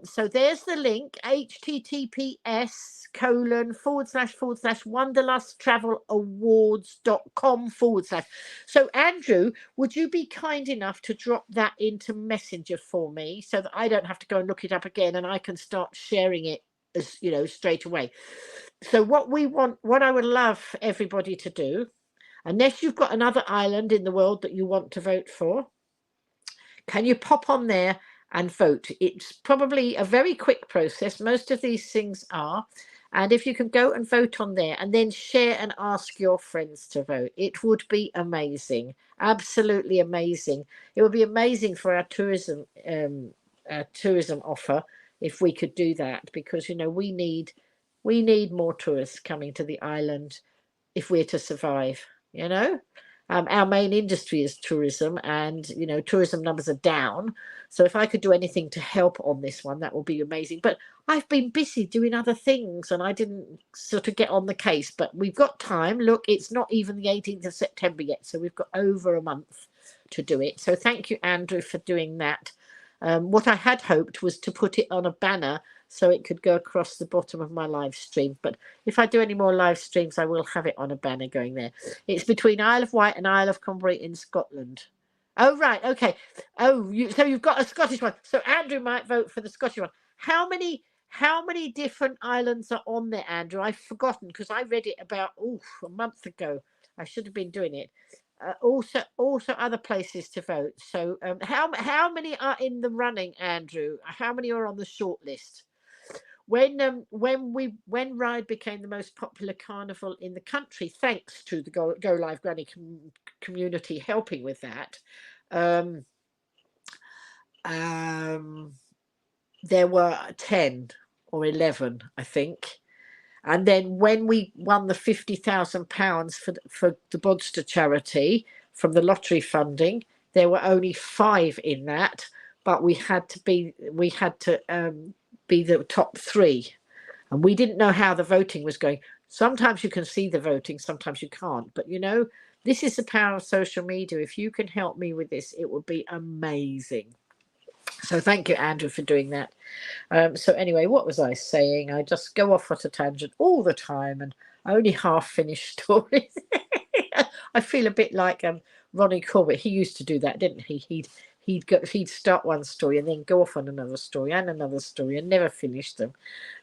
So there's the link, https://wanderlusttravelawards.com/. So Andrew, would you be kind enough to drop that into Messenger for me so that I don't have to go and look it up again and I can start sharing it as you know, straight away. So what I would love everybody to do, unless you've got another island in the world that you want to vote for, can you pop on there and vote? It's probably a very quick process. Most of these things are. And if you can go and vote on there and then share and ask your friends to vote, it would be amazing. Absolutely amazing. It would be amazing for our tourism offer if we could do that, because you know we need more tourists coming to the island if we're to survive. You know, our main industry is tourism, and you know tourism numbers are down. So if I could do anything to help on this one, that would be amazing. But I've been busy doing other things and I didn't sort of get on the case, but we've got time. Look, it's not even the 18th of September yet, so we've got over a month to do it. So thank you, Andrew, for doing that. What I had hoped was to put it on a banner so it could go across the bottom of my live stream. But if I do any more live streams, I will have it on a banner going there. It's between Isle of Wight and Isle of Cumbrae in Scotland. Oh, right. Okay. Oh, so you've got a Scottish one. So Andrew might vote for the Scottish one. How many different islands are on there, Andrew? I've forgotten because I read it about a month ago. I should have been doing it. Also other places to vote. So how many are in the running, Andrew? How many are on the short list? When Ride became the most popular carnival in the country, thanks to the Go Live Granny community helping with that, there were 10 or 11, I think. And then when we won the £50,000 for the Bodster charity from the lottery funding, there were only 5 in that, but we had to be the top 3, and we didn't know how the voting was going. Sometimes you can see the voting, sometimes you can't, but you know, this is the power of social media. If you can help me with this, it would be amazing. So thank you, Andrew, for doing that. So anyway, what was I saying? I just go off at a tangent all the time, and I only half finish stories. I feel a bit like Ronnie Corbett. He used to do that, didn't he? He'd start one story and then go off on another story and another story and never finish them.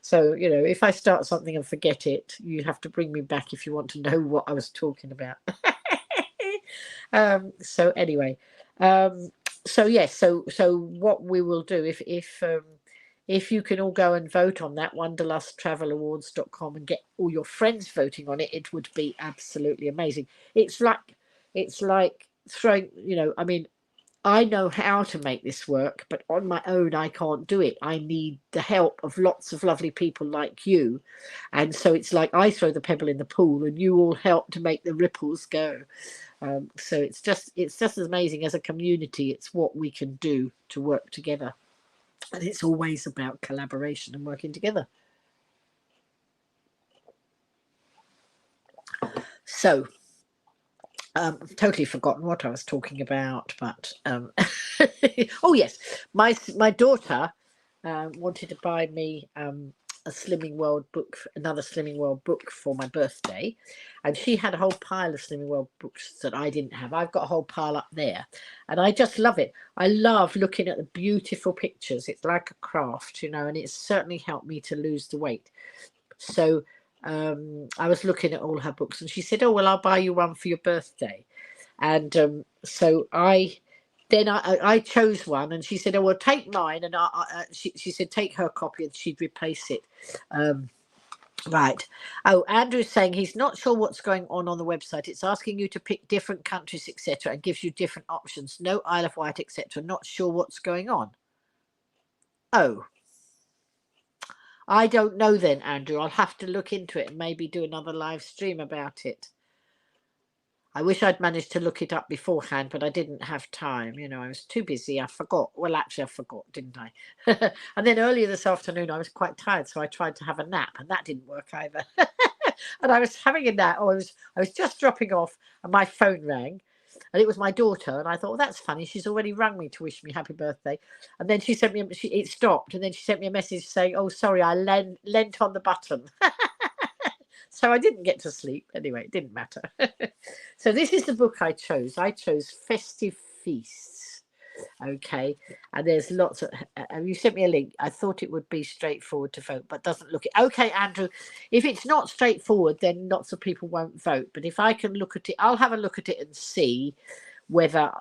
So you know, if I start something and forget it, you have to bring me back if you want to know what I was talking about. So anyway. So yes, so what we will do, if you can all go and vote on that wanderlusttravelawards.com and get all your friends voting on it, it would be absolutely amazing. It's like throwing, you know, I mean, I know how to make this work, but on my own I can't do it. I need the help of lots of lovely people like you, and so it's like I throw the pebble in the pool and you all help to make the ripples go. So it's just as amazing as a community. It's what we can do to work together, and it's always about collaboration and working together. So I've totally forgotten what I was talking about, but oh yes, my daughter wanted to buy me a Slimming World book, another Slimming World book for my birthday, and she had a whole pile of Slimming World books that I didn't have. I've got a whole pile up there, and I just love it. I love looking at the beautiful pictures. It's like a craft, you know, and it's certainly helped me to lose the weight. So I was looking at all her books, and she said, "Oh well, I'll buy you one for your birthday." And so I chose one, and she said, "Oh well, take mine," and she said take her copy and she'd replace it. Right. Oh, Andrew's saying he's not sure what's going on the website. It's asking you to pick different countries, etc., and gives you different options. No Isle of Wight, etc. Not sure what's going on. Oh, I don't know then, Andrew. I'll have to look into it and maybe do another live stream about it. I wish I'd managed to look it up beforehand, but I didn't have time. You know, I was too busy. I forgot. Well, actually, I forgot, didn't I? And then earlier this afternoon, I was quite tired, so I tried to have a nap, and that didn't work either. And I was having a nap. I was just dropping off, and my phone rang, and it was my daughter. And I thought, well, that's funny. She's already rung me to wish me happy birthday. And then she sent me. It stopped, and then she sent me a message saying, "Oh, sorry, I leant on the button." So I didn't get to sleep. Anyway, it didn't matter. So this is the book I chose. I chose Festive Feasts. Okay, and there's lots of. You sent me a link. I thought it would be straightforward to vote, but doesn't look it. Okay, Andrew, if it's not straightforward, then lots of people won't vote. But if I can look at it, I'll have a look at it and see whether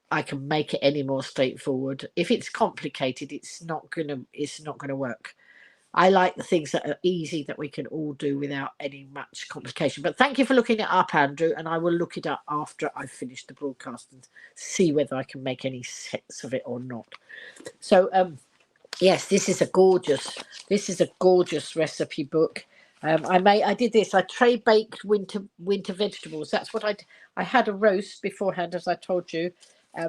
I can make it any more straightforward. If it's complicated, it's not gonna work. I like the things that are easy that we can all do without any much complication. But thank you for looking it up, Andrew, and I will look it up after I've finished the broadcast and see whether I can make any sense of it or not. So yes, this is a gorgeous recipe book. I did this. I tray baked winter vegetables. That's what I had a roast beforehand, as I told you,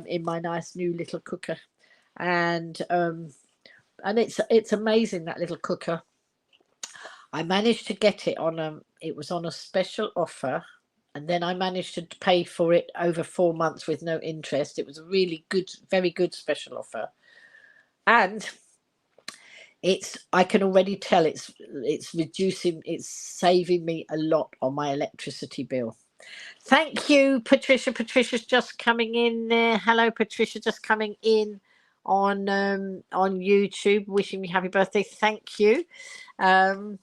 in my nice new little cooker, and it's amazing, that little cooker. I managed to get it on it was on a special offer, and then I managed to pay for it over 4 months with no interest. It was a really good, very good special offer, and I can already tell it's saving me a lot on my electricity bill. Thank you, Patricia. Patricia's just coming in there. Hello, Patricia, just coming in on YouTube, wishing me happy birthday. Thank you. Oh,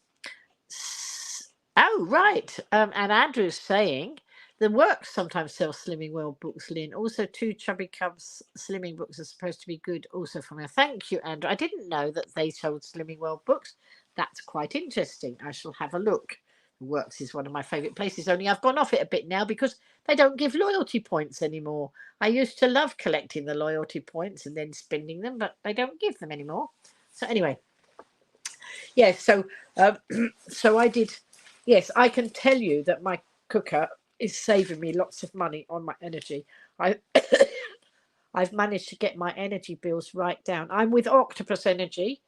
right. And Andrew's saying the works sometimes sell Slimming World books, Lynn. Also, 2 Chubby Cubs slimming books are supposed to be good also from her. Thank you, Andrew. I didn't know that they sold Slimming World books. That's quite interesting. I shall have a look. The works is one of my favourite places, only I've gone off it a bit now because they don't give loyalty points anymore. I used to love collecting the loyalty points and then spending them, but they don't give them anymore. So anyway, yeah, so so I did. Yes, I can tell you that my cooker is saving me lots of money on my energy. I've managed to get my energy bills right down. I'm with Octopus Energy,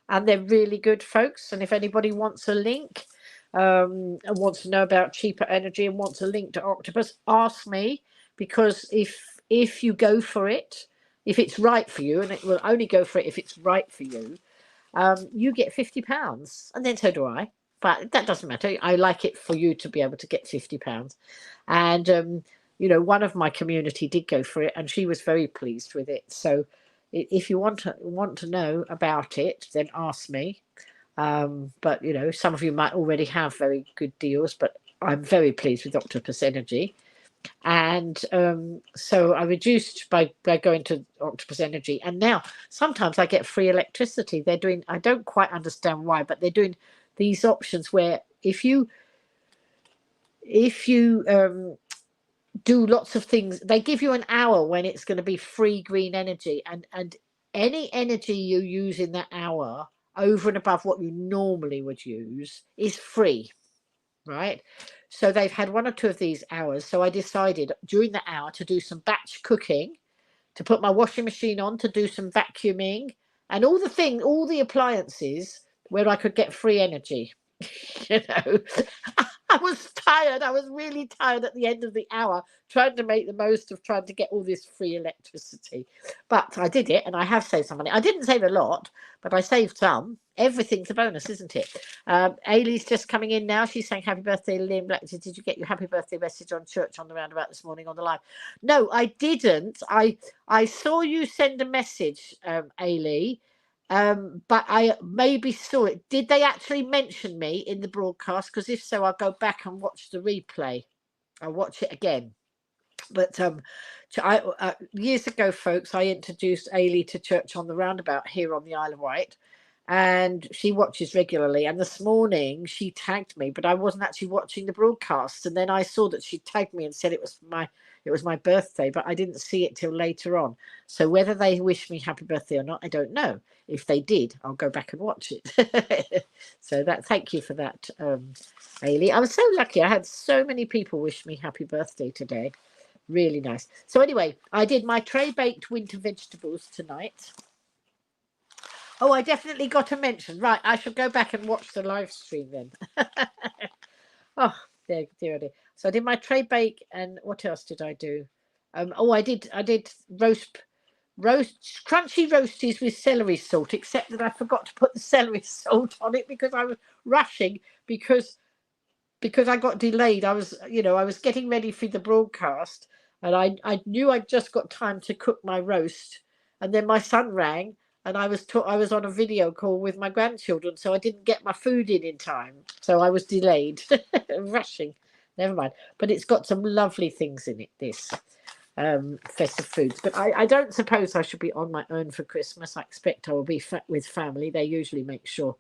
and they're really good, folks. And if anybody wants a link, and wants to know about cheaper energy and wants a link to Octopus, ask me, because if you go for it, if it's right for you, and it will only go for it if it's right for you, you get £50, and then so do I. But that doesn't matter. I like it for you to be able to get £50. And you know, one of my community did go for it, and she was very pleased with it. So if you want to know about it, then ask me. But you know, some of you might already have very good deals, but I'm very pleased with Octopus Energy. And so I reduced by going to Octopus Energy, and now sometimes I get free electricity. They're doing, I don't quite understand why, but they're doing these options where if you do lots of things, they give you an hour when it's going to be free green energy, and any energy you use in that hour over and above what you normally would use is free, right? So they've had 1 or 2 of these hours. So I decided during the hour to do some batch cooking, to put my washing machine on, to do some vacuuming, and all the appliances where I could get free energy. You know, I was tired. I was really tired at the end of the hour trying to make the most of trying to get all this free electricity. But I did it, and I have saved some money. I didn't save a lot, but I saved some. Everything's a bonus, isn't it? Ailey's just coming in now. She's saying happy birthday, Lynn Black. Did you get your happy birthday message on Church on the Roundabout this morning on the live? No, I didn't. I saw you send a message, Ailey. But I maybe saw it. Did they actually mention me in the broadcast? Because if so, I'll go back and watch the replay. I'll watch it again. But years ago, folks, I introduced Ailey to Church on the Roundabout here on the Isle of Wight, and she watches regularly. And this morning she tagged me, but I wasn't actually watching the broadcast. And then I saw that she tagged me and said it was my birthday, but I didn't see it till later on. So whether they wish me happy birthday or not, I don't know. If they did, I'll go back and watch it. So thank you for that, Ailey. I was so lucky. I had so many people wish me happy birthday today. Really nice. So anyway, I did my tray baked winter vegetables tonight. Oh, I definitely got a mention. Right, I shall go back and watch the live stream then. Oh, dear. So I did my tray bake, and what else did I do? I did roast crunchy roasties with celery salt, except that I forgot to put the celery salt on it because I was rushing because I got delayed. I was getting ready for the broadcast, and I knew I'd just got time to cook my roast and then my son rang, and I was on a video call with my grandchildren, so I didn't get my food in time, so I was delayed. Rushing. Never mind. But it's got some lovely things in it, this festive foods. But I don't suppose I should be on my own for Christmas. I expect I will be with family. They usually make sure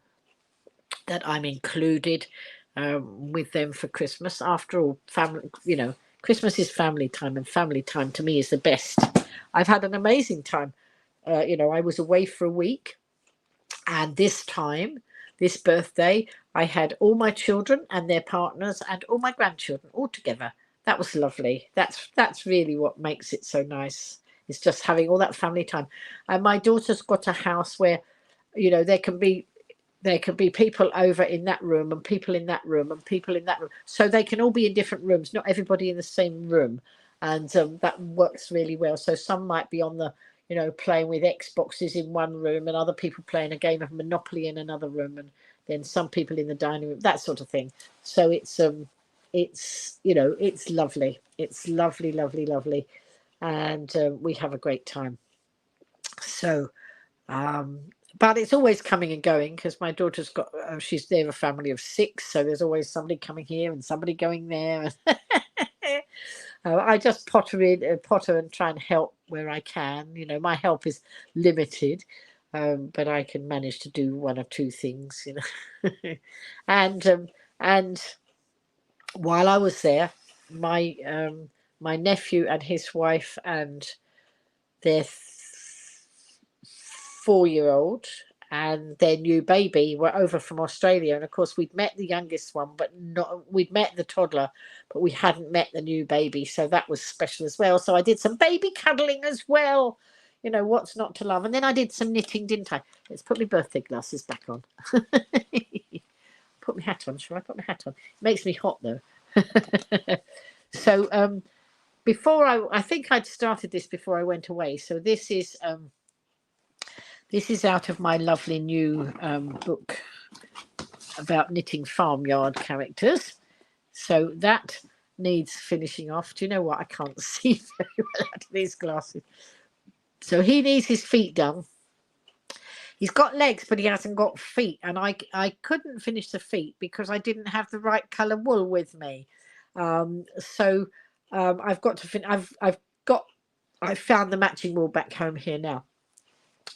that I'm included with them for Christmas. After all, family, Christmas is family time, and family time to me is the best. I've had an amazing time. I was away for a week, and this birthday, I had all my children and their partners and all my grandchildren all together. That was lovely. That's really what makes it so nice. It's just having all that family time. And my daughter's got a house where, there can be people over in that room and people in that room and people in that room. So they can all be in different rooms, not everybody in the same room. And that works really well. So some might be on the, playing with Xboxes in one room, and other people playing a game of Monopoly in another room, and then some people in the dining room, that sort of thing. So it's lovely. It's lovely, lovely, lovely. And we have a great time. So, but it's always coming and going, because my daughter's got, she's there, a family of 6. So there's always somebody coming here and somebody going there. I just potter and try and help where I can. My help is limited, but I can manage to do 1 or 2 things. And while I was there, my nephew and his wife and their 4-year-old and their new baby were over from Australia, and of course we'd met the youngest one, but we'd met the toddler, but we hadn't met the new baby, so that was special as well. So I did some baby cuddling as well. What's not to love? And then I did some knitting, didn't I? Let's put my birthday glasses back on. Put my hat on. Shall I put my hat on? It makes me hot though. So before I think I'd started this before I went away. So this is out of my lovely new book about knitting farmyard characters. So that needs finishing off. Do you know what? I can't see very well out of these glasses. So he needs his feet done. He's got legs, but he hasn't got feet. And I couldn't finish the feet because I didn't have the right colour wool with me. So I've got to I found the matching wool back home here now.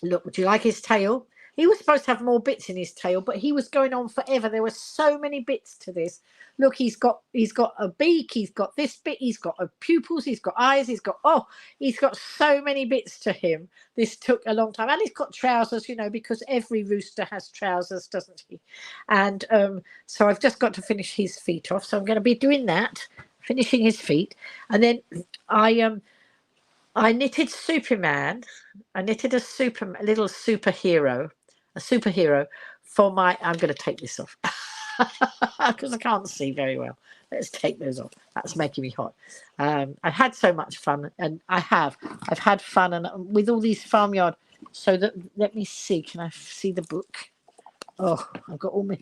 Look, do you like his tail? He was supposed to have more bits in his tail, but he was going on forever. There were so many bits to this. Look, he's got a beak, he's got this bit, he's got pupils, he's got eyes, he's got so many bits to him. This took a long time. And he's got trousers, because every rooster has trousers, doesn't he? And so I've just got to finish his feet off. So I'm going to be doing that, finishing his feet. And then I knitted Superman. I knitted a little superhero for my. I'm going to take this off because I can't see very well. Let's take those off. That's making me hot. I've had so much fun, and I've had fun, and with all these farmyard. So that, let me see. Can I see the book? Oh, I've got all my.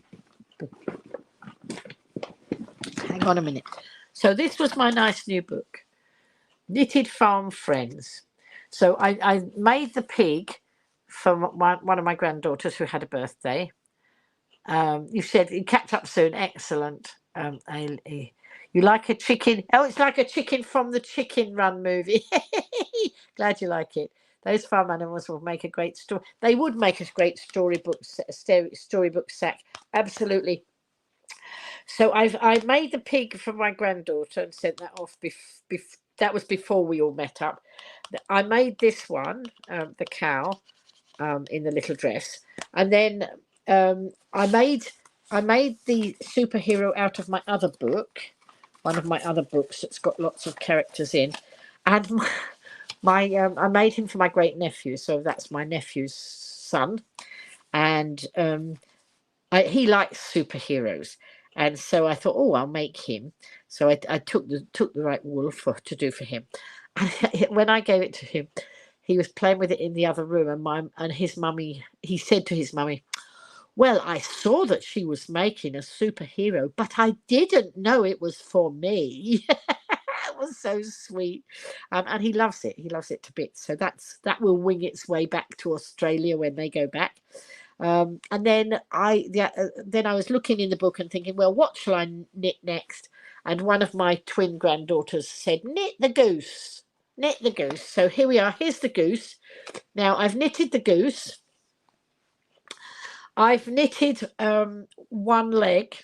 Hang on a minute. So this was my nice new book. Knitted Farm Friends. So I made the pig for one of my granddaughters who had a birthday. You said you catch up soon. Excellent. You like a chicken? Oh, it's like a chicken from the Chicken Run movie. Glad you like it. Those farm animals will make a great story. They would make a great storybook sack. Absolutely. So I made the pig for my granddaughter and sent that off. That was before we all met up. I made this one, the cow, in the little dress, and then I made the superhero out of my other book, one of my other books that's got lots of characters in, and I made him for my great nephew. So that's my nephew's son, and he likes superheroes. And so I thought, oh, I'll make him. So I took the right wool to do for him. And when I gave it to him, he was playing with it in the other room. And his mummy, he said to his mummy, well, I saw that she was making a superhero, but I didn't know it was for me. That was so sweet. And he loves it. He loves it to bits. So that will wing its way back to Australia when they go back. And then I was looking in the book and thinking, well, what shall I knit next? And one of my twin granddaughters said, knit the goose. Knit the goose. So here we are. Here's the goose. Now I've knitted the goose. I've knitted one leg.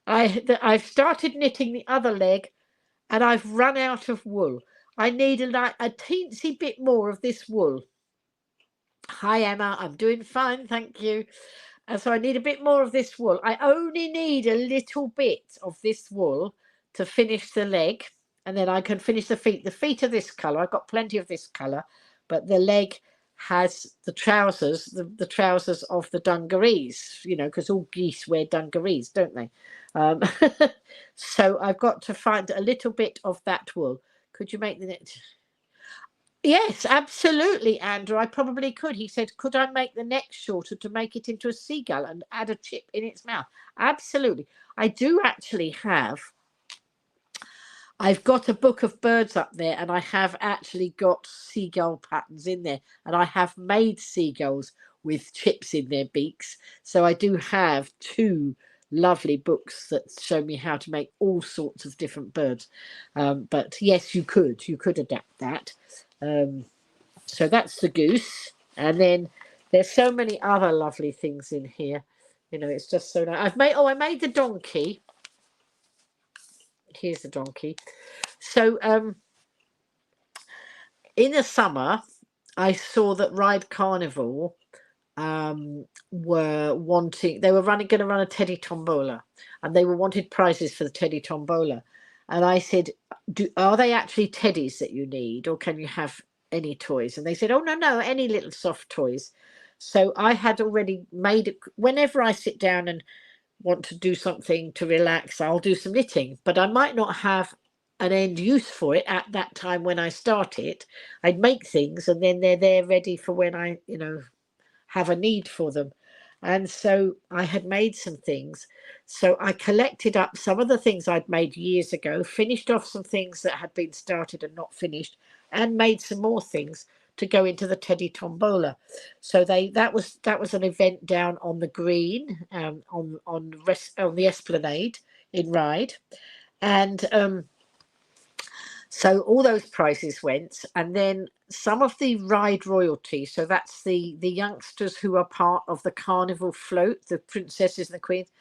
I've started knitting the other leg, and I've run out of wool. I need a teensy bit more of this wool. Hi Emma, I'm doing fine, thank you. And so I need a bit more of this wool. I only need a little bit of this wool to finish the leg, and then I can finish the feet. The feet are this colour. I've got plenty of this colour, but the leg has the trousers, the trousers of the dungarees, you know, because all geese wear dungarees, don't they? So I've got to find a little bit of that wool. Could you make the net? Yes, absolutely, Andrew. I probably could. He said, could I make the neck shorter to make it into a seagull and add a chip in its mouth? Absolutely. I do actually have. I've got a book of birds up there, and I have actually got seagull patterns in there, and I have made seagulls with chips in their beaks. So I do have 2 lovely books that show me how to make all sorts of different birds. But yes, you could adapt that. So that's the goose, and then there's so many other lovely things in here. You know, it's just so nice. I made the donkey. Here's the donkey. So in the summer, I saw that Ride Carnival were wanting. They were going to run a Teddy Tombola, and they wanted prizes for the Teddy Tombola. And I said, are they actually teddies that you need, or can you have any toys? And they said, oh no, any little soft toys. So I had already made it. Whenever I sit down and want to do something to relax, I'll do some knitting, but I might not have an end use for it at that time. When I start it, I'd make things, and then they're there ready for when I, you know, have a need for them. And so I had made some things. So I collected up some of the things I'd made years ago, finished off some things that had been started and not finished, and made some more things to go into the Teddy Tombola. So that was an event down on the green, on the Esplanade in Ryde, and so all those prizes went, and then some of the Ryde royalty. So that's the youngsters who are part of the carnival float, the princesses and the queens.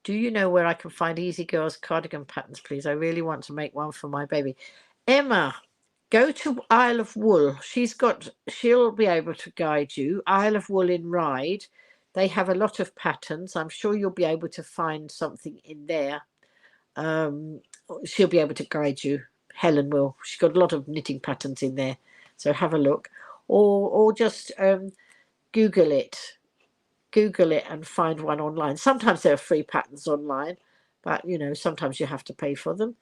Do you know where I can find Easy Girls cardigan patterns, please? I really want to make one for my baby. Emma, go to Isle of Wool. She'll be able to guide you. Isle of Wool in Ryde. They have a lot of patterns. I'm sure you'll be able to find something in there. She'll be able to guide you. Helen will. She's got a lot of knitting patterns in there. So have a look. Or just Google it. Google it and find one online. Sometimes there are free patterns online, but you know, sometimes you have to pay for them.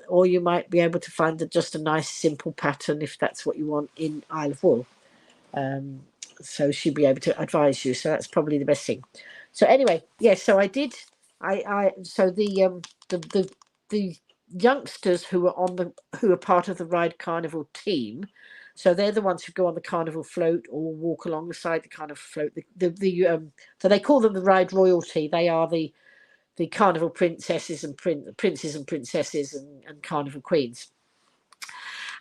Or you might be able to find just a nice simple pattern if that's what you want in Isle of Wool. So she'll be able to advise you. So that's probably the best thing. So anyway, yes. So I did. So the youngsters who are part of the Ryde Carnival team. So they're the ones who go on the carnival float or walk alongside the carnival float. So they call them the Ryde royalty. They are the carnival princesses and princes and princesses and carnival queens.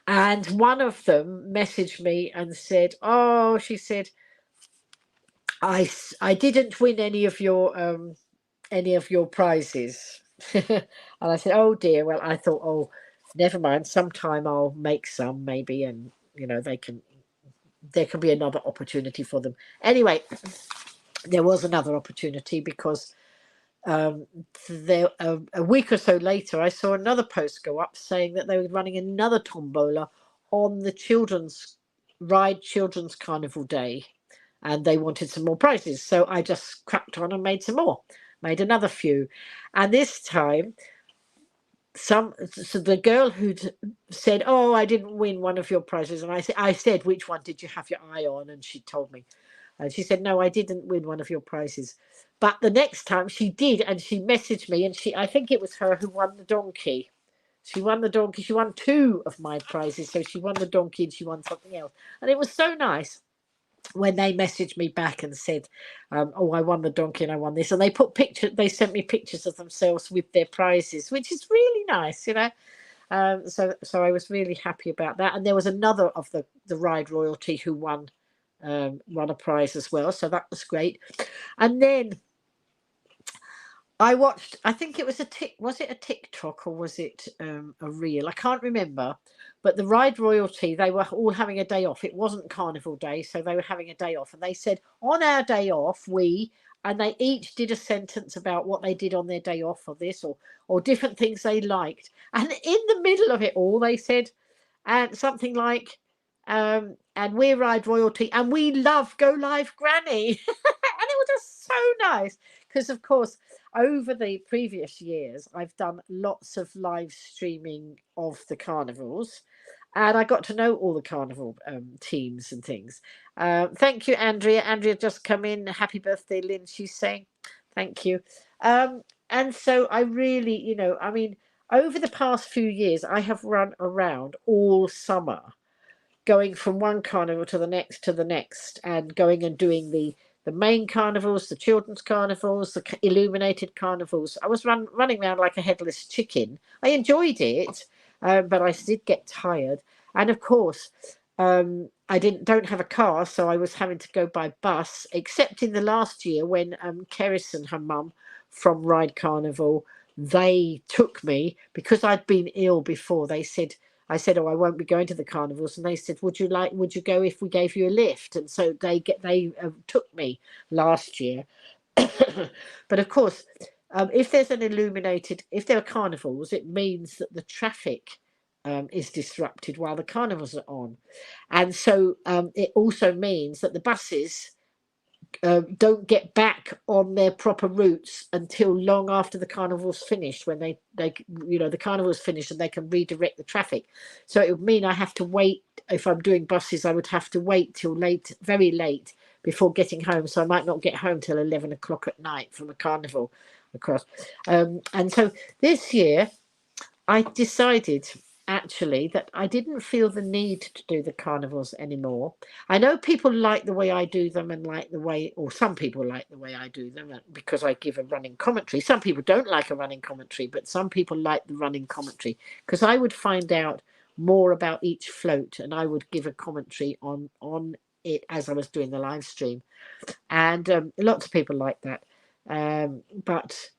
And one of them messaged me and said, "Oh," she said, "I didn't win any of your prizes." And I said, "Oh dear." Well, I thought, "Oh, never mind. Sometime I'll make some maybe, and you know there can be another opportunity for them." Anyway, there was another opportunity because a week or so later, I saw another post go up saying that they were running another tombola on the children's carnival day, and they wanted some more prizes. So I just cracked on and made some more, made another few, and this time so the girl who'd said, "Oh, I didn't win one of your prizes," and I said, "Which one did you have your eye on?" And she told me, and she said, "No, I didn't win one of your prizes." But the next time she did, and she messaged me, and I think it was her who won the donkey. She won the donkey. She won 2 of my prizes. So she won the donkey and she won something else. And it was so nice when they messaged me back and said, oh, I won the donkey and I won this. And they sent me pictures of themselves with their prizes, which is really nice, you know. So I was really happy about that. And there was another of the ride royalty who won a prize as well. So that was great. And then I watched, I think it was was it a TikTok or was it a reel? I can't remember. But the ride royalty, they were all having a day off. It wasn't Carnival Day, so they were having a day off. And they said, on our day off, and they each did a sentence about what they did on their day off or this or different things they liked. And in the middle of it all, they said, and something like, and we're ride royalty and we love Go Live Granny. And it was just so nice because, of course, over the previous years, I've done lots of live streaming of the carnivals, and I got to know all the carnival teams and things. Thank you, Andrea. Andrea just come in. Happy birthday, Lynn. She's saying, thank you. And so I really, you know, I mean, over the past few years, I have run around all summer, going from one carnival to the next, and going and doing the main carnivals, the children's carnivals, the illuminated carnivals. I was running around like a headless chicken. I enjoyed it, but I did get tired. And of course, I don't have a car, so I was having to go by bus, except in the last year when Keris and her mum from Ride Carnival, they took me because I'd been ill before. I said, oh, I won't be going to the carnivals. And they said, would you go if we gave you a lift? And so they took me last year. But of course, if there are carnivals, it means that the traffic is disrupted while the carnivals are on. And so it also means that the buses don't get back on their proper routes until long after the carnival's finished, when they the carnival's finished and they can redirect the traffic. So it would mean I have to wait. If I'm doing buses, I would have to wait till late, very late, before getting home. So I might not get home till 11 o'clock at night from a carnival across. And so this year I decided actually that I didn't feel the need to do the carnivals anymore. I know people like the way I do them and some people like the way I do them because I give a running commentary. Some people don't like a running commentary, but some people like the running commentary because I would find out more about each float and I would give a commentary on it as I was doing the live stream. And lots of people like that. But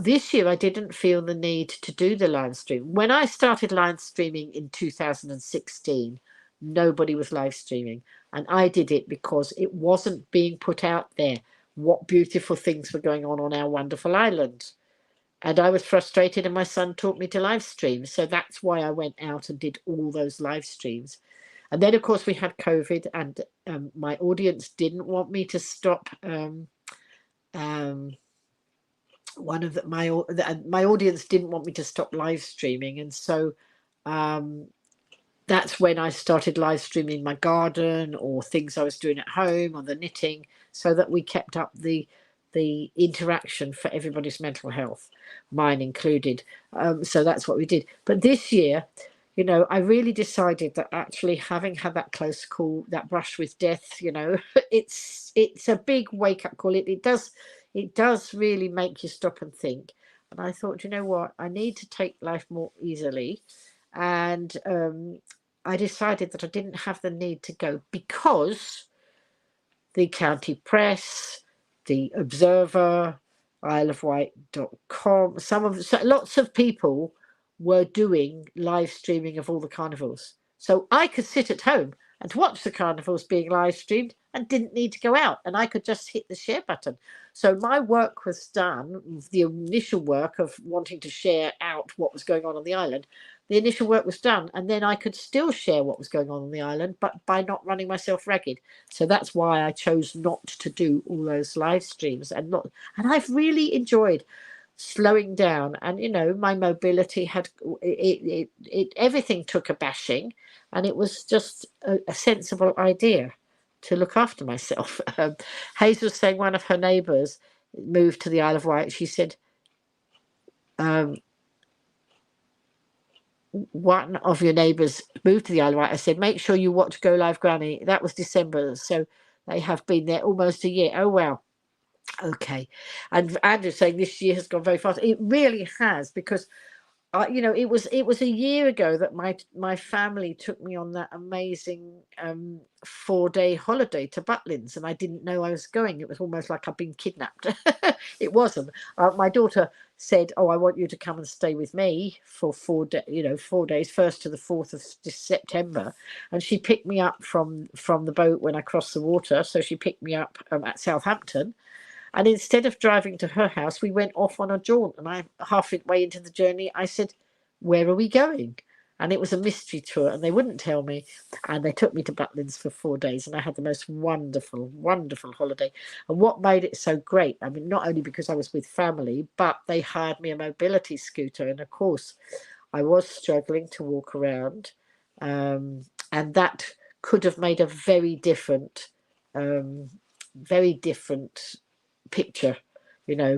this year I didn't feel the need to do the live stream. When I started live streaming in 2016, nobody was live streaming, and I did it because it wasn't being put out there what beautiful things were going on our wonderful island. And I was frustrated, and my son taught me to live stream, so that's why I went out and did all those live streams. And then of course we had COVID, and my audience didn't want me to stop my audience didn't want me to stop live streaming, and so that's when I started live streaming my garden or things I was doing at home or the knitting, so that we kept up the interaction for everybody's mental health, mine included. So that's what we did. But this year, you know, I really decided that actually, having had that close call, that brush with death, you know, it's a big wake-up call. It does really make you stop and think. And I thought, you know what, I need to take life more easily. And I decided that I didn't have the need to go, because the County Press, the Observer, IsleOfWight.com, lots of people were doing live streaming of all the carnivals. So I could sit at home and watch the carnivals being live streamed and didn't need to go out, and I could just hit the share button. So my work was done, the initial work of wanting to share out what was going on the island. The initial work was done, and then I could still share what was going on the island, but by not running myself ragged. So that's why I chose not to do all those live streams, and I've really enjoyed slowing down. And you know, my mobility had everything took a bashing, and it was just a sensible idea. to look after myself. Hazel saying one of her neighbours moved to the Isle of Wight. She said, one of your neighbours moved to the Isle of Wight. I said, make sure you watch Go Live Granny. That was December, so they have been there almost a year. Oh, wow. Okay. And Andrew's saying this year has gone very fast. It really has, because it was a year ago that my family took me on that amazing 4-day holiday to Butlins, and I didn't know I was going. It was almost like I'd been kidnapped. It wasn't. My daughter said, "Oh, I want you to come and stay with me for 4 days. 4 days, 1st to the 4th of September." And she picked me up from the boat when I crossed the water. So she picked me up at Southampton. And instead of driving to her house, we went off on a jaunt. And I, halfway into the journey, I said, "Where are we going?" And it was a mystery tour, and they wouldn't tell me. And they took me to Butlins for 4 days, and I had the most wonderful, wonderful holiday. And what made it so great, I mean, not only because I was with family, but they hired me a mobility scooter. And of course, I was struggling to walk around. And that could have made a very different picture,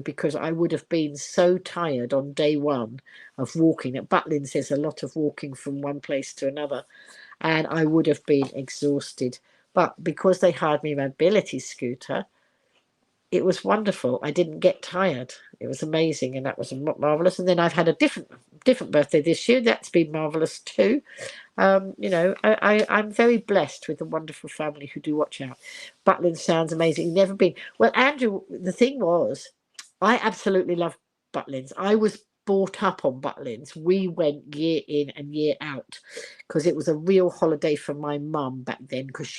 because I would have been so tired on day one of walking. At Butlins, there's a lot of walking from one place to another, and I would have been exhausted. But because they hired me a mobility scooter, it was wonderful. I didn't get tired. It was amazing, and that was marvelous. And then I've had a different birthday this year. That's been marvelous too. I'm very blessed with a wonderful family who do watch out. Butlins sounds amazing. Never been. Well, Andrew, the thing was, I absolutely love Butlins. I was brought up on Butlins. We went year in and year out because it was a real holiday for my mum back then, because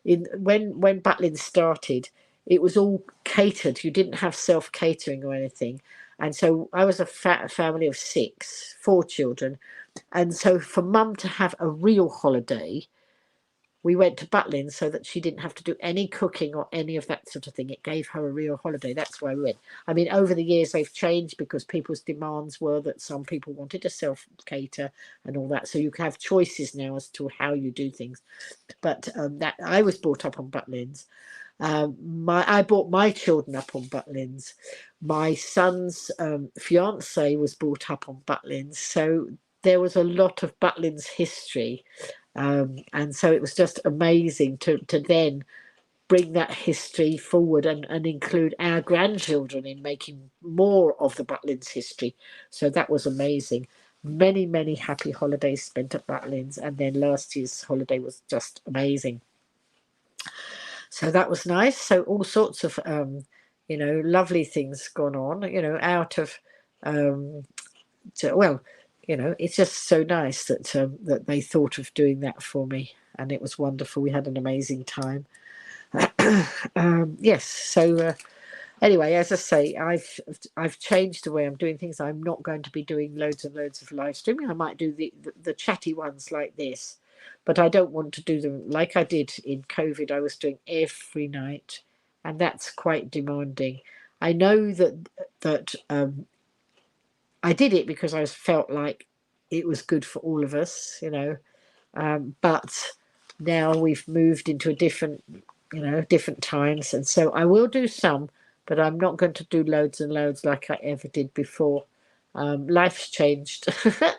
when Butlins started, it was all catered. You didn't have self-catering or anything. And so I was a family of 6, 4 children. And so for mum to have a real holiday, we went to Butlins so that she didn't have to do any cooking or any of that sort of thing. It gave her a real holiday. That's why we went. I mean, over the years, they've changed because people's demands were that some people wanted to self-cater and all that. So you have choices now as to how you do things. But that I was brought up on Butlins. I brought my children up on Butlins. My son's fiance was brought up on Butlins. So there was a lot of Butlins history. And so it was just amazing to then bring that history forward and include our grandchildren in making more of the Butlins history. So that was amazing. Many, many happy holidays spent at Butlins. And then last year's holiday was just amazing. So that was nice. So all sorts of, lovely things gone on, out of, it's just so nice that they thought of doing that for me, and it was wonderful. We had an amazing time. Yes. So anyway, as I say, I've changed the way I'm doing things. I'm not going to be doing loads and loads of live streaming. I might do the chatty ones like this, but I don't want to do them like I did in COVID. I was doing every night, and that's quite demanding. I know that I did it because I felt like it was good for all of us, but now we've moved into a different times. And so I will do some, but I'm not going to do loads and loads like I ever did before. Life's changed.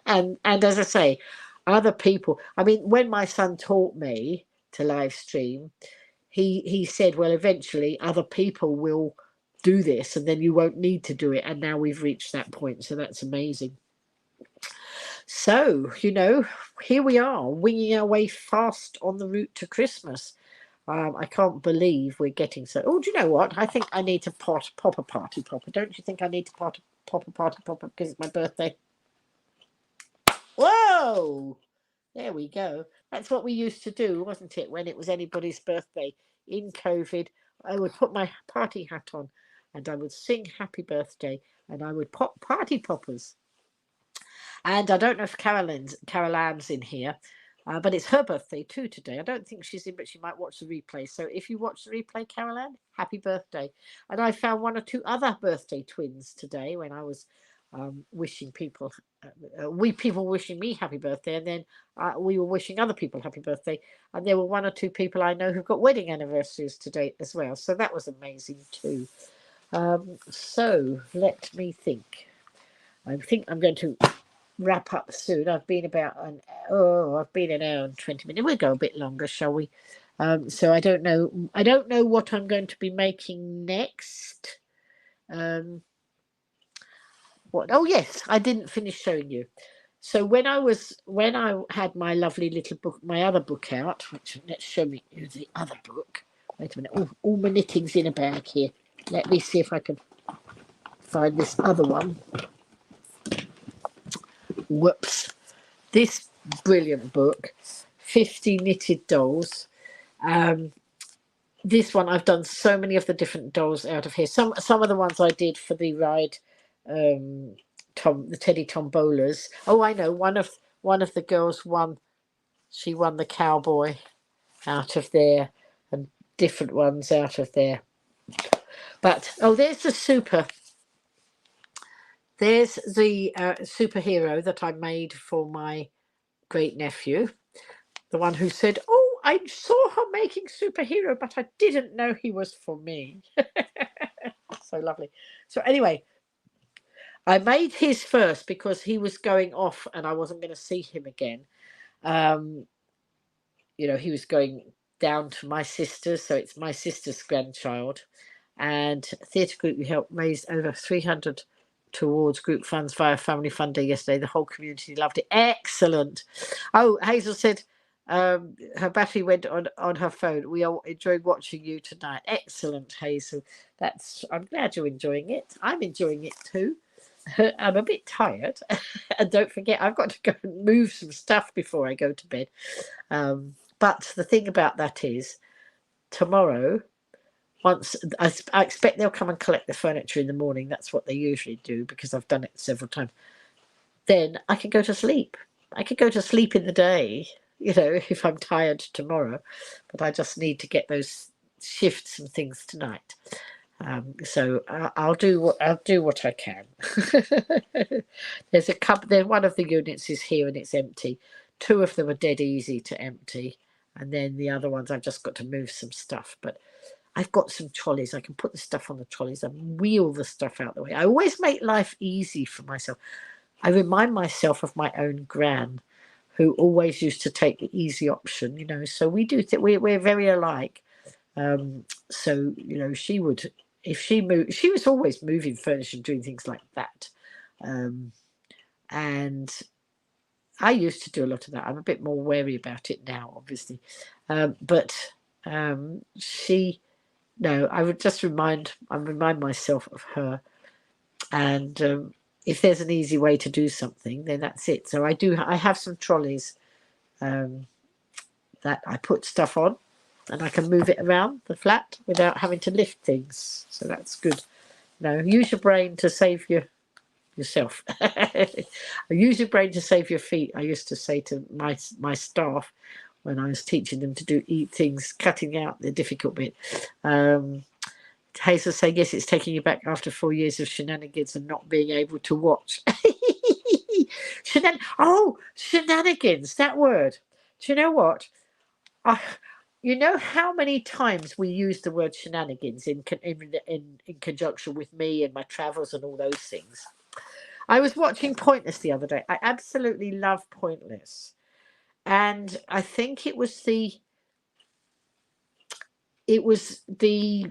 and as I say, other people, I mean, when my son taught me to live stream, he said, well, eventually other people will do this and then you won't need to do it. And now we've reached that point. So that's amazing. So, here we are, winging our way fast on the route to Christmas. I can't believe we're getting so... Oh, do you know what? I think I need to pop a party popper. Don't you think I need to pop a party popper because it's my birthday? Whoa! There we go. That's what we used to do, wasn't it, when it was anybody's birthday? In COVID, I would put my party hat on and I would sing happy birthday and I would pop party poppers. And I don't know if Carol Ann's in here, but it's her birthday too today. I don't think she's in, but she might watch the replay. So if you watch the replay, Carol Ann, happy birthday. And I found 1 or 2 other birthday twins today when I was wishing people, we people wishing me happy birthday, and then we were wishing other people happy birthday, and there were one or two people I know who've got wedding anniversaries to date as well. So that was amazing too. So let me think. I think I'm going to wrap up soon. I've been an hour and 20 minutes. We'll go a bit longer, shall we? So I don't know what I'm going to be making next. Oh yes, I didn't finish showing you. So when I had my lovely little book, my other book out, which let's show me the other book. Wait a minute. All my knitting's in a bag here. Let me see if I can find this other one. Whoops. This brilliant book, 50 Knitted Dolls. This one, I've done so many of the different dolls out of here. Some of the ones I did for the ride, the Teddy Tombolas. Oh, I know. One of the girls won. She won the cowboy out of there, and different ones out of there. But there's the super. There's the superhero that I made for my great nephew. The one who said, "Oh, I saw her making superhero, but I didn't know he was for me." So lovely. So anyway, I made his first because he was going off and I wasn't going to see him again. He was going down to my sister's, so it's my sister's grandchild. And Theatre Group, we helped raise over 300 towards group funds via Family Fund Day yesterday. The whole community loved it. Excellent. Oh, Hazel said her battery went on her phone. We are enjoying watching you tonight. Excellent, Hazel. I'm glad you're enjoying it. I'm enjoying it too. I'm a bit tired. And don't forget, I've got to go and move some stuff before I go to bed. But the thing about that is, tomorrow, once I expect they'll come and collect the furniture in the morning. That's what they usually do because I've done it several times. Then I can go to sleep. I could go to sleep in the day, if I'm tired tomorrow. But I just need to get those shifts and things tonight. So I'll do what I can. There's a couple. There, one of the units is here and it's empty. Two of them are dead easy to empty, and then the other ones I've just got to move some stuff. But I've got some trolleys. I can put the stuff on the trolleys and wheel the stuff out the way. I always make life easy for myself. I remind myself of my own gran, who always used to take the easy option. So we do. We're very alike. So she would. If she moved, she was always moving furniture and doing things like that. And I used to do a lot of that. I'm a bit more wary about it now, obviously. But I would just remind myself of her. And if there's an easy way to do something, then that's it. So I have some trolleys that I put stuff on, and I can move it around the flat without having to lift things. So that's good. Use your brain to save yourself. Use your brain to save your feet. I used to say to my staff when I was teaching them to eat things, cutting out the difficult bit. Hazel saying, yes, it's taking you back after 4 years of shenanigans and not being able to watch. Shenanigans, that word. Do you know what? You know how many times we use the word shenanigans in conjunction with me and my travels and all those things. I was watching Pointless the other day. I absolutely love Pointless. And I think it was the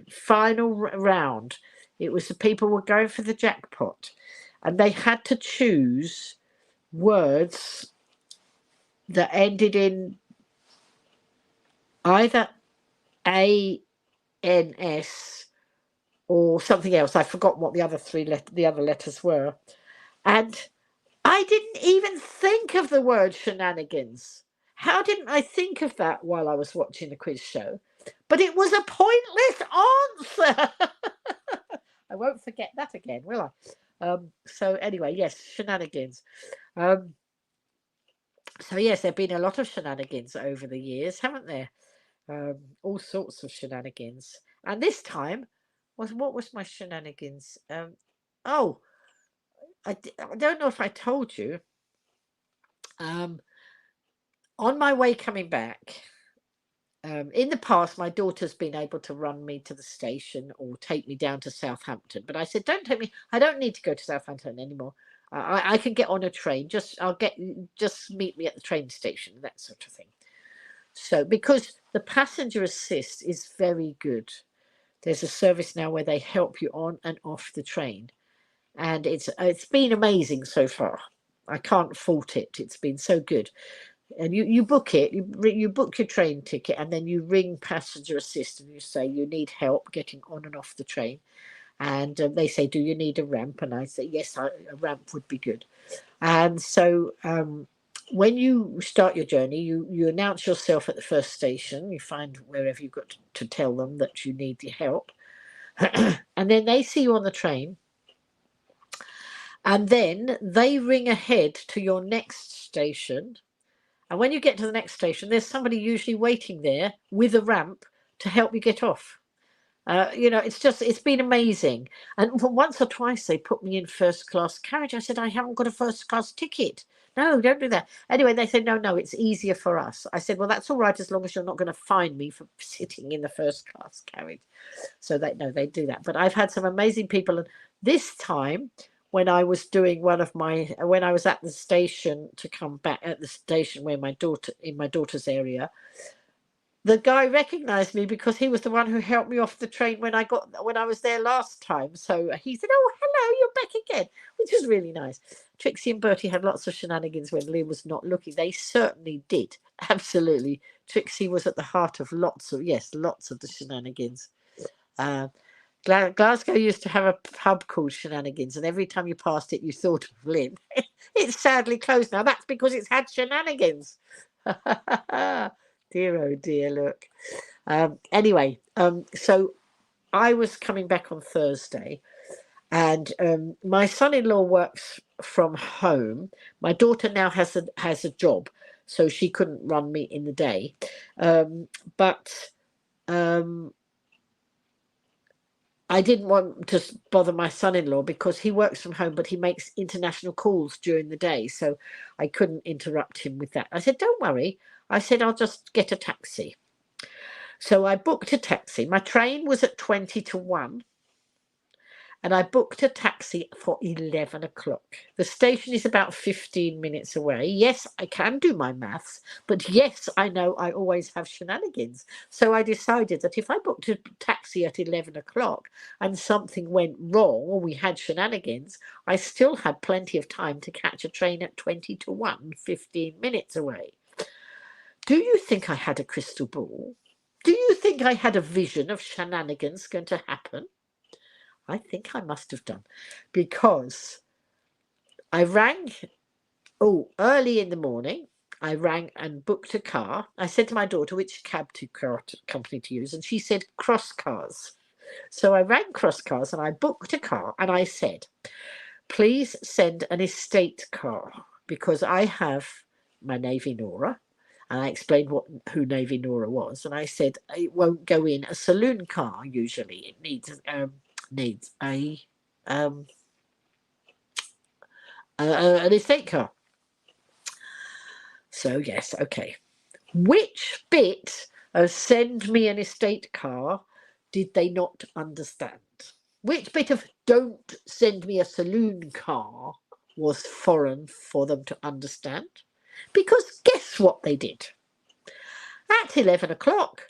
final round. It was the people were going for the jackpot. And they had to choose words that ended in either ANS or something else. I forgot what the other letters were. And I didn't even think of the word shenanigans. How didn't I think of that while I was watching the quiz show? But it was a pointless answer. I won't forget that again, will I? So anyway, yes, shenanigans. So yes, there have been a lot of shenanigans over the years, haven't there? All sorts of shenanigans. And this time what was my shenanigans? I don't know if I told you. On my way coming back, in the past, my daughter's been able to run me to the station or take me down to Southampton. But I said, don't take me. I don't need to go to Southampton anymore. I can get on a train. Just meet me at the train station, that sort of thing. So because the passenger assist is very good. There's a service now where they help you on and off the train, and it's been amazing so far. I can't fault it. It's been so good. And you book it, you book your train ticket, and then you ring passenger assist and you say you need help getting on and off the train. And they say, do you need a ramp? And I say, yes, a ramp would be good. And so when you start your journey, you announce yourself at the first station. You find wherever you've got to tell them that you need the help. And then they see you on the train. And then they ring ahead to your next station. And when you get to the next station, there's somebody usually waiting there with a ramp to help you get off. It's been amazing. And once or twice they put me in first class carriage. I said, I haven't got a first class ticket. No, don't do that. Anyway, they said, no, it's easier for us. I said, well, that's all right as long as you're not going to fine me for sitting in the first class carriage. So they do that. But I've had some amazing people. And this time, when I was when I was at the station to come back at the station where my daughter's area, the guy recognized me because he was the one who helped me off the train when I was there last time. So he said, oh, hello, you're back again, which was really nice. Trixie and Bertie had lots of shenanigans when Lee was not looking. They certainly did. Absolutely. Trixie was at the heart of lots of the shenanigans. Glasgow used to have a pub called Shenanigans, and every time you passed it, you thought of Lynn. It's sadly closed now. That's because it's had shenanigans. Dear, oh dear, look. Anyway, so I was coming back on Thursday, and my son-in-law works from home. My daughter now has a job, so she couldn't run me in the day. But I didn't want to bother my son-in-law because he works from home, but he makes international calls during the day. So I couldn't interrupt him with that. I said, don't worry. I said, I'll just get a taxi. So I booked a taxi. My train was at 20 to 1. And I booked a taxi for 11 o'clock. The station is about 15 minutes away. Yes, I can do my maths, but yes, I know I always have shenanigans. So I decided that if I booked a taxi at 11 o'clock and something went wrong or we had shenanigans, I still had plenty of time to catch a train at 20 to 1, 15 minutes away. Do you think I had a crystal ball? Do you think I had a vision of shenanigans going to happen? I think I must have done, because I rang early in the morning. I rang and booked a car. I said to my daughter which company to use, and she said Cross Cars. So I rang Cross Cars and I booked a car, and I said, please send an estate car because I have my Navy Nora. And I explained who Navy Nora was, and I said it won't go in a saloon car usually. It needs an estate car. So yes, okay. Which bit of send me an estate car did they not understand? Which bit of don't send me a saloon car was foreign for them to understand? Because guess what they did? At 11 o'clock,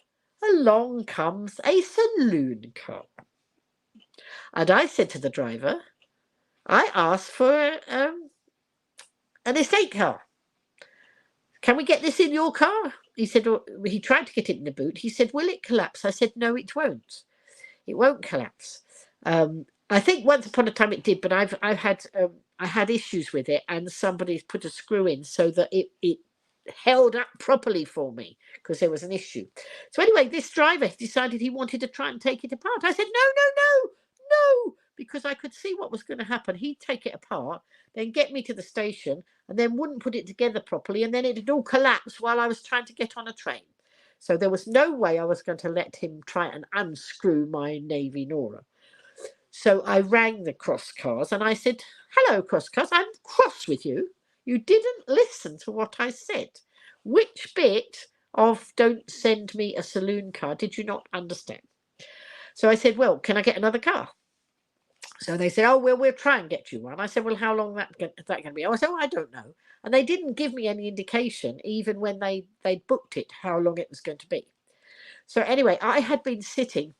along comes a saloon car. And I said to the driver, I asked for an estate car. Can we get this in your car? He said, he tried to get it in the boot. He said, will it collapse? I said, no, it won't. It won't collapse. I think once upon a time it did, but I had issues with it, and somebody put a screw in so that it held up properly for me because there was an issue. So anyway, this driver decided he wanted to try and take it apart. I said, no, because I could see what was going to happen. He'd take it apart, then get me to the station, and then wouldn't put it together properly, and then it'd all collapse while I was trying to get on a train. So there was no way I was going to let him try and unscrew my Navy Nora. So I rang the Crosscars and I said, "Hello, Crosscars, I'm cross with you. You didn't listen to what I said. Which bit of don't send me a saloon car did you not understand?" So I said, "Well, can I get another car?" So they said, "Oh, well, we'll try and get you one." I said, "Well, how long is that going to be?" I said, "Oh, I don't know." And they didn't give me any indication, even when they'd booked it, how long it was going to be. So anyway, I had been sitting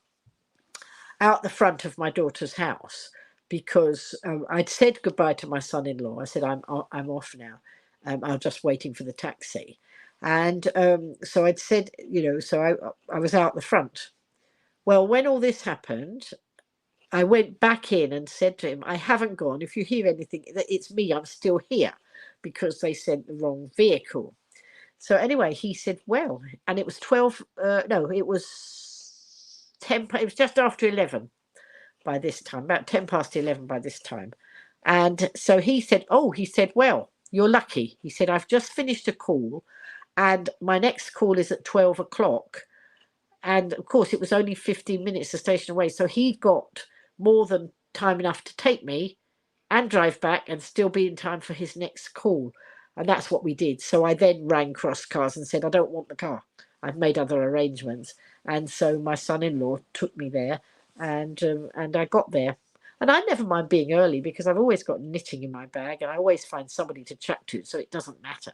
out the front of my daughter's house because I'd said goodbye to my son-in-law. I said, I'm off now. I'm just waiting for the taxi. And so I'd said, so I was out the front. Well, when all this happened, I went back in and said to him, "I haven't gone. If you hear anything, it's me. I'm still here," because they sent the wrong vehicle. So anyway, he said, "Well," and it was 12, no, it was 10, it was just after 11 by this time, about 10 past 11 by this time. And so he said, "Well, you're lucky." He said, "I've just finished a call and my next call is at 12 o'clock. And of course, it was only 15 minutes the station away. So he got more than time enough to take me and drive back and still be in time for his next call." And that's what we did. So I then rang Crosscars and said, "I don't want the car. I've made other arrangements." And so my son-in-law took me there, and I got there. And I never mind being early because I've always got knitting in my bag and I always find somebody to chat to, so it doesn't matter.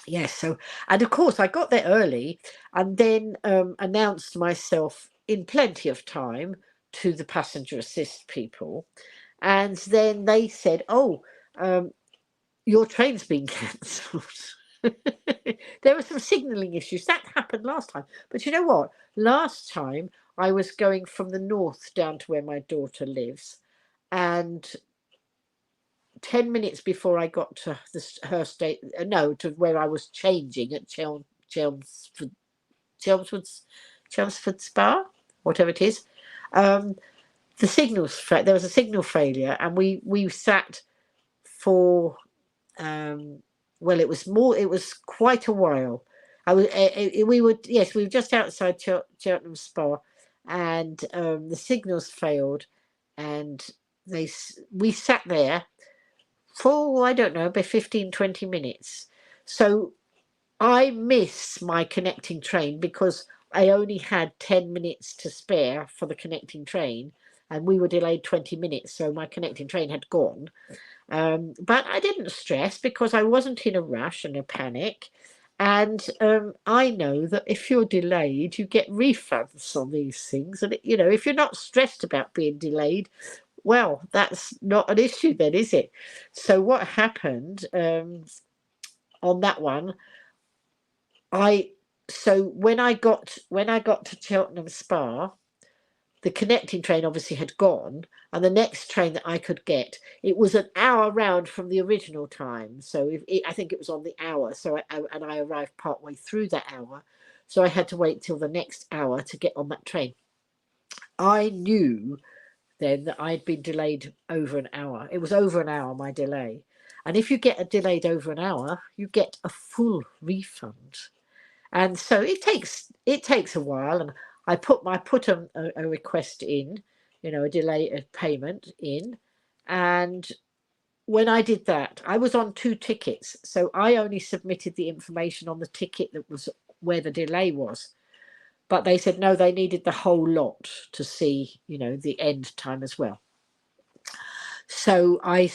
Yes, so, and of course I got there early and then announced myself in plenty of time to the passenger assist people. And then they said, "Oh, your train's been cancelled." There were some signalling issues. That happened last time. But you know what? Last time I was going from the north down to where my daughter lives. And 10 minutes before I got to her state, to where I was changing at Chelmsford Spa, whatever it is, the signals there was a signal failure, and we sat for well, it was quite a while. We were just outside Cheltenham Spa, and the signals failed, and we sat there for, I don't know, about 15-20 minutes. So I miss my connecting train because I only had 10 minutes to spare for the connecting train, and we were delayed 20 minutes, so my connecting train had gone. But I didn't stress because I wasn't in a rush and a panic. And I know that if you're delayed, you get refunds on these things. And, if you're not stressed about being delayed, well, that's not an issue then, is it? So what happened on that one, when I got to Cheltenham Spa, the connecting train obviously had gone, and the next train that I could get, it was an hour round from the original time. So I think it was on the hour. So I arrived partway through that hour, so I had to wait till the next hour to get on that train. I knew then that I'd been delayed over an hour. It was over an hour, my delay. And if you get delayed over an hour, you get a full refund. And so it takes a while. And I put a request in, a delay of payment in. And when I did that, I was on 2 tickets. So I only submitted the information on the ticket that was where the delay was. But they said, no, they needed the whole lot to see, the end time as well. So I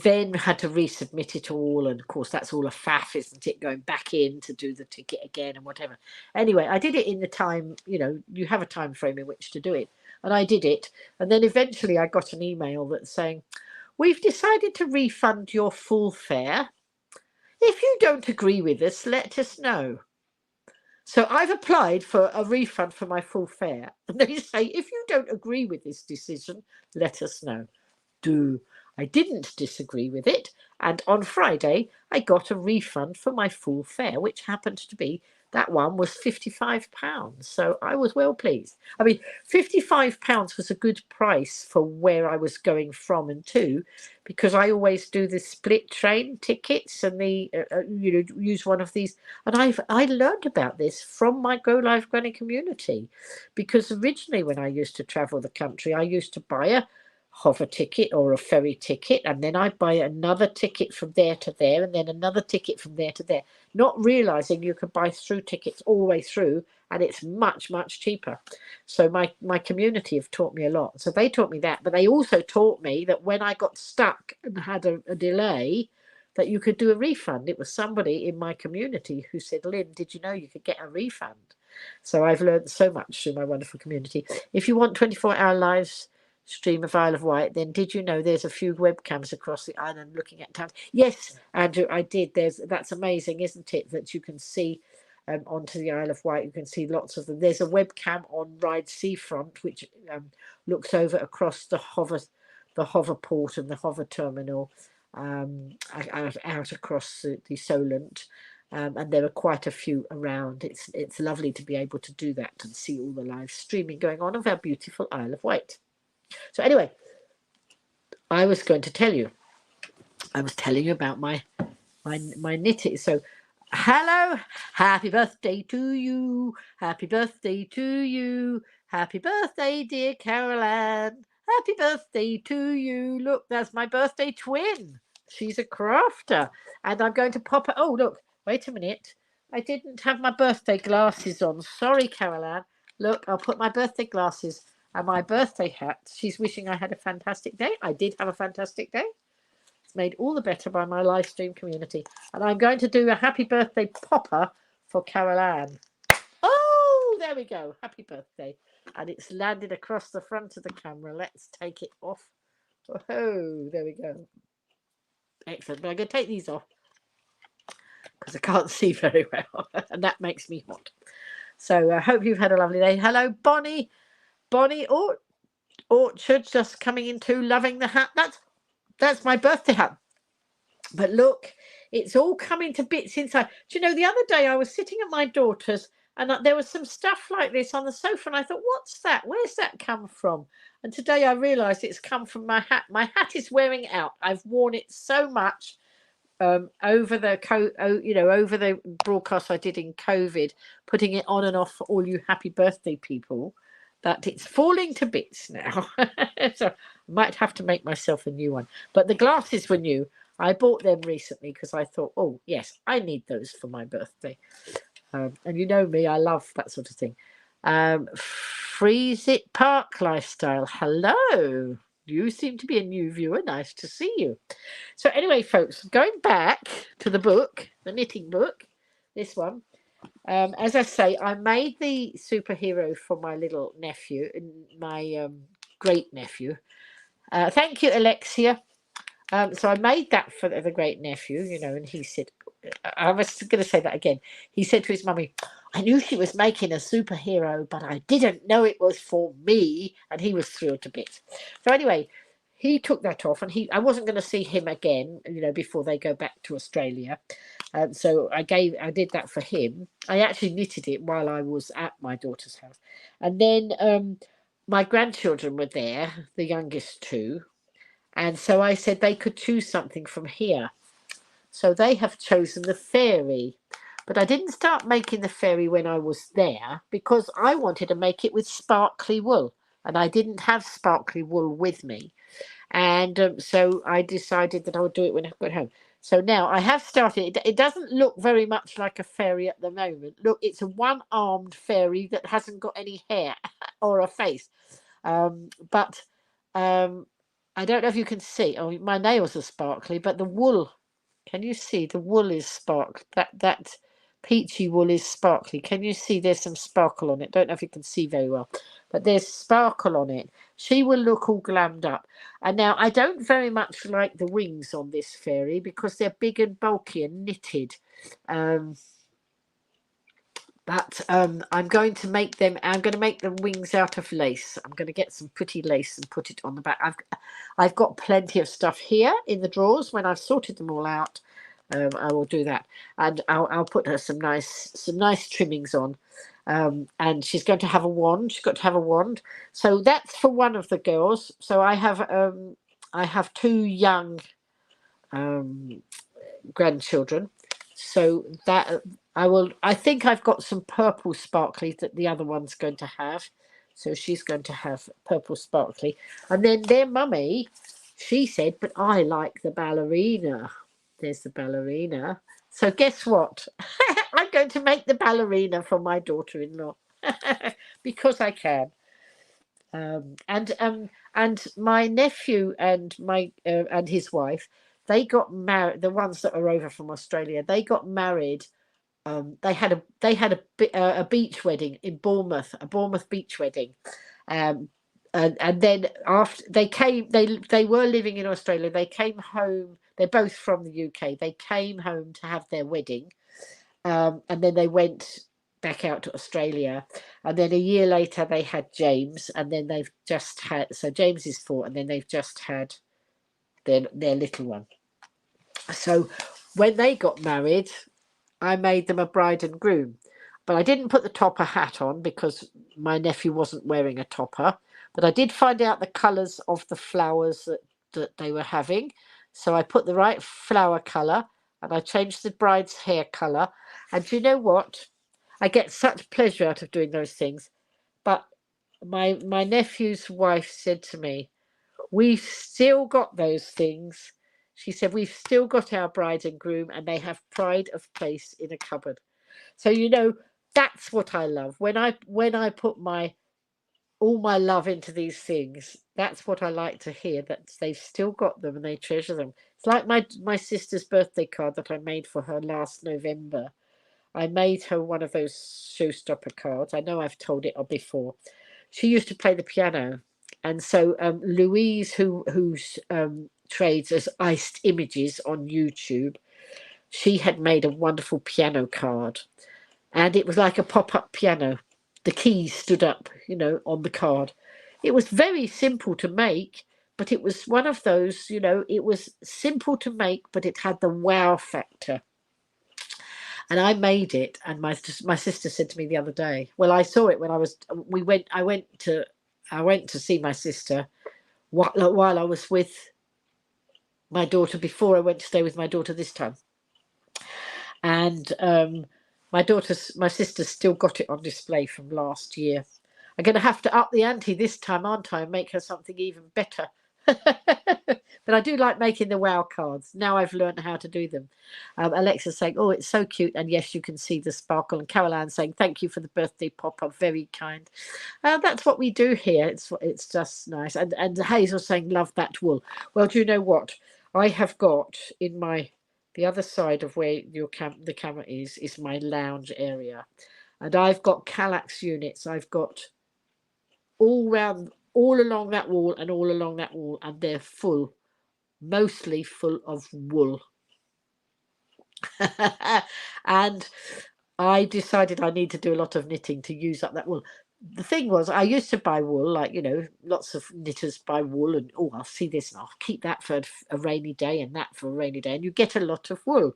then had to resubmit it all. And of course, that's all a faff, isn't it? Going back in to do the ticket again and whatever. Anyway, I did it in the time, you have a time frame in which to do it. And I did it. And then eventually I got an email that's saying, "We've decided to refund your full fare. If you don't agree with us, let us know." So I've applied for a refund for my full fare. And they say, "If you don't agree with this decision, let us know." I didn't disagree with it. And on Friday, I got a refund for my full fare, which happened to be that one was £55. So I was well pleased. I mean, £55 was a good price for where I was going from and to, because I always do the split train tickets and use one of these. And I learned about this from my Go Live Granny community, because originally when I used to travel the country, I used to buy a hover ticket or a ferry ticket, and then I'd buy another ticket from there to there, and then another ticket from there to there, not realizing you could buy through tickets all the way through, and it's much, much cheaper. So my community have taught me a lot. So they taught me that, but they also taught me that when I got stuck and had a delay, that you could do a refund. It was somebody in my community who said, Lynn, did you know you could get a refund? So I've learned so much through my wonderful community. If you want 24-hour live stream of Isle of Wight, then did you know there's a few webcams across the island looking at towns? Yes, Andrew, I did. That's amazing, isn't it? That you can see onto the Isle of Wight. You can see lots of them. There's a webcam on Ryde Seafront, which looks over across the hover port and the hover terminal out across the Solent. And there are quite a few around. It's lovely to be able to do that and see all the live streaming going on of our beautiful Isle of Wight. So anyway, I was going to tell you. I was telling you about my knitting. So, hello, happy birthday to you, happy birthday to you, happy birthday, dear Carol Ann, happy birthday to you. Look, that's my birthday twin. She's a crafter, and I'm going to pop her. Oh, look, wait a minute. I didn't have my birthday glasses on. Sorry, Carol Ann. Look, I'll put my birthday glasses and my birthday hat. She's wishing I had a fantastic day. I did have a fantastic day. It's made all the better by my live stream community. And I'm going to do a happy birthday popper for Carol Ann. Oh, there we go. Happy birthday. And it's landed across the front of the camera. Let's take it off. Oh, there we go. Excellent. But I'm going to take these off because I can't see very well. And that makes me hot. So I hope you've had a lovely day. Hello, Bonnie. Bonnie Orchard just coming into, loving the hat. That's my birthday hat. But look, it's all coming to bits inside. Do you know, the other day I was sitting at my daughter's and there was some stuff like this on the sofa, and I thought, what's that? Where's that come from? And today I realised it's come from my hat. My hat is wearing out. I've worn it so much over the broadcast I did in COVID, putting it on and off for all you happy birthday people, that it's falling to bits now. So I might have to make myself a new one. But the glasses were new. I bought them recently because I thought, oh, yes, I need those for my birthday. And you know me, I love that sort of thing. Freeze It Park Lifestyle. Hello. You seem to be a new viewer. Nice to see you. So anyway, folks, going back to the book, the knitting book, this one. As I say, I made the superhero for my little nephew, my great nephew. Thank you, Alexia. So I made that for the great nephew, and he said, I was going to say that again. He said to his mummy, I knew she was making a superhero, but I didn't know it was for me. And he was thrilled to bits. So anyway, he took that off, and I wasn't going to see him again, before they go back to Australia. So I did that for him. I actually knitted it while I was at my daughter's house. And then my grandchildren were there, the youngest two. And so I said they could choose something from here. So they have chosen the fairy. But I didn't start making the fairy when I was there because I wanted to make it with sparkly wool. And I didn't have sparkly wool with me. And so I decided that I would do it when I got home. So now I have started. It doesn't look very much like a fairy at the moment. Look, it's a one-armed fairy that hasn't got any hair or a face. But I don't know if you can see. Oh, my nails are sparkly, but the wool. Can you see the wool is sparkly? That peachy wool is sparkly. Can you see there's some sparkle on it? Don't know if you can see very well, but there's sparkle on it. She will look all glammed up. And now I don't very much like the wings on this fairy because they're big and bulky and knitted. But I'm going to make them. I'm going to make the wings out of lace. I'm going to get some pretty lace and put it on the back. I've got plenty of stuff here in the drawers when I've sorted them all out. I will do that, and I'll put her some nice trimmings on. And she's going to have a wand. She's got to have a wand. So that's for one of the girls. So I have two young grandchildren. So that I think I've got some purple sparkly that the other one's going to have. So she's going to have purple sparkly. And then their mummy, she said, but I like the ballerina. There's the ballerina. So guess what? I'm going to make the ballerina for my daughter-in-law because I can. And my nephew and and his wife, they got married. The ones that are over from Australia, they got married. They had a beach wedding in Bournemouth, a Bournemouth beach wedding. And then after they came, they were living in Australia. They came home. They're both from the UK. They came home to have their wedding, and then they went back out to Australia. And then a year later, they had James, and then they've just had. So James is 4, and then they've just had their little one. So when they got married, I made them a bride and groom, but I didn't put the topper hat on because my nephew wasn't wearing a topper. But I did find out the colours of the flowers that they were having. So I put the right flower colour and I changed the bride's hair colour. And do you know what? I get such pleasure out of doing those things. But my nephew's wife said to me, we've still got those things. She said, we've still got our bride and groom and they have pride of place in a cupboard. So, you know, that's what I love. When I put all my love into these things, that's what I like to hear, that they've still got them and they treasure them. It's like my sister's birthday card that I made for her last November. I made her one of those showstopper cards. I know I've told it before. She used to play the piano. And so Louise, who trades as iced images on YouTube, she had made a wonderful piano card. And it was like a pop-up piano. The keys stood up, you know, on the card. It was very simple to make, but it was one of those, you know, it was simple to make, but it had the wow factor. And I made it, and my sister said to me the other day, well, I saw it when I went to see my sister while I was with my daughter before I went to stay with my daughter this time. And my sister's still got it on display from last year. I'm going to have to up the ante this time, aren't I, and make her something even better. But I do like making the wow cards. Now I've learned how to do them. Alexa's saying, oh, it's so cute. And yes, you can see the sparkle. And Caroline saying, thank you for the birthday pop-up. Very kind. That's what we do here. It's just nice. And Hazel saying, love that wool. Well, do you know what? I have got in the other side of where the camera is my lounge area. And I've got Kallax units. I've got all along that wall and all along that wall, and they're mostly full of wool. And I decided I need to do a lot of knitting to use up that wool. The thing was, I used to buy wool, like, you know, lots of knitters buy wool, and oh, I'll see this and I'll keep that for a rainy day and that for a rainy day, and you get a lot of wool.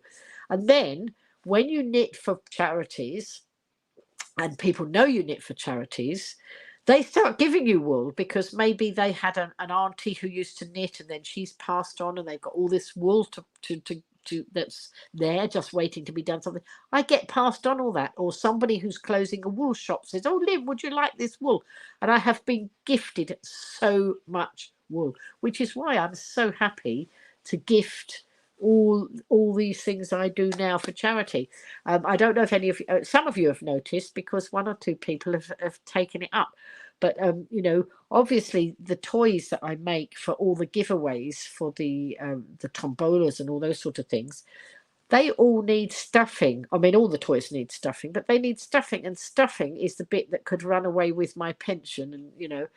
And then when you knit for charities, and people know you knit for charities, they start giving you wool because maybe they had an auntie who used to knit and then she's passed on and they've got all this wool to that's there just waiting to be done something. I get passed on all that. Or somebody who's closing a wool shop says, oh, Liv, would you like this wool? And I have been gifted so much wool, which is why I'm so happy to gift all these things I do now for charity. I don't know if any of you, some of you have noticed, because 1 or 2 people have taken it up. But you know, obviously the toys that I make for all the giveaways for the tombolas and all those sort of things, they all need stuffing. I mean, all the toys need stuffing, but they need stuffing, and stuffing is the bit that could run away with my pension. And you know,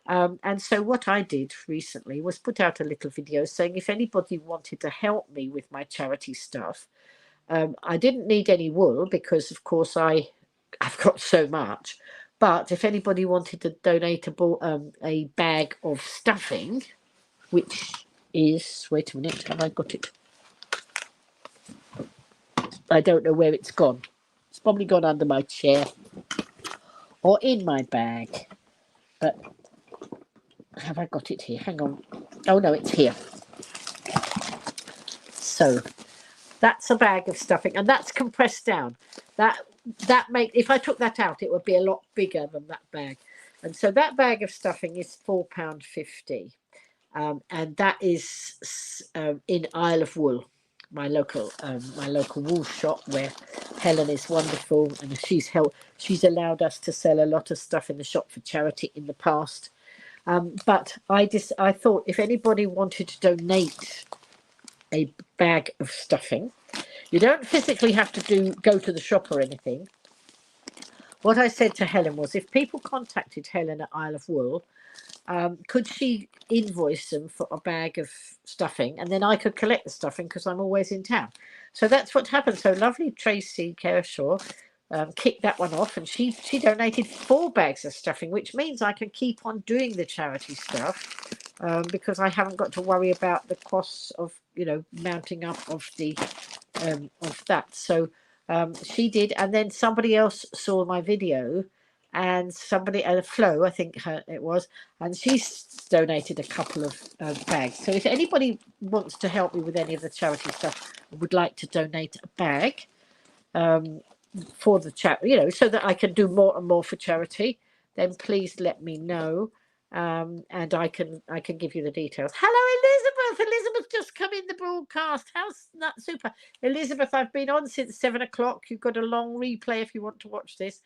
and so what I did recently was put out a little video saying if anybody wanted to help me with my charity stuff, I didn't need any wool because, of course, I've got so much. But if anybody wanted to donate a bag of stuffing, which is, wait a minute, have I got it? I don't know where it's gone. It's probably gone under my chair or in my bag. But have I got it here? Hang on. Oh no, it's here. So that's a bag of stuffing, and that's compressed down. That make if I took that out, it would be a lot bigger than that bag. And so that bag of stuffing is £4.50, and that is in Isle of Wool, my local wool shop, where Helen is wonderful, and she's allowed us to sell a lot of stuff in the shop for charity in the past. But I thought if anybody wanted to donate a bag of stuffing, you don't physically have to go to the shop or anything. What I said to Helen was, if people contacted Helen at Isle of Wool, could she invoice them for a bag of stuffing, and then I could collect the stuffing because I'm always in town. So that's what happened. So lovely Tracy Kershaw kicked that one off, and she donated 4 bags of stuffing, which means I can keep on doing the charity stuff, because I haven't got to worry about the costs of mounting up of the of that. So she did, and then somebody else saw my video, and somebody Flo, I think it was, and she's donated a couple of bags. So if anybody wants to help me with any of the charity stuff, would like to donate a bag for the charity, so that I can do more and more for charity, then please let me know. And I can give you the details. Hello, Elizabeth. Elizabeth just come in the broadcast. How's that? Super. Elizabeth, I've been on since 7 o'clock. You've got a long replay if you want to watch this.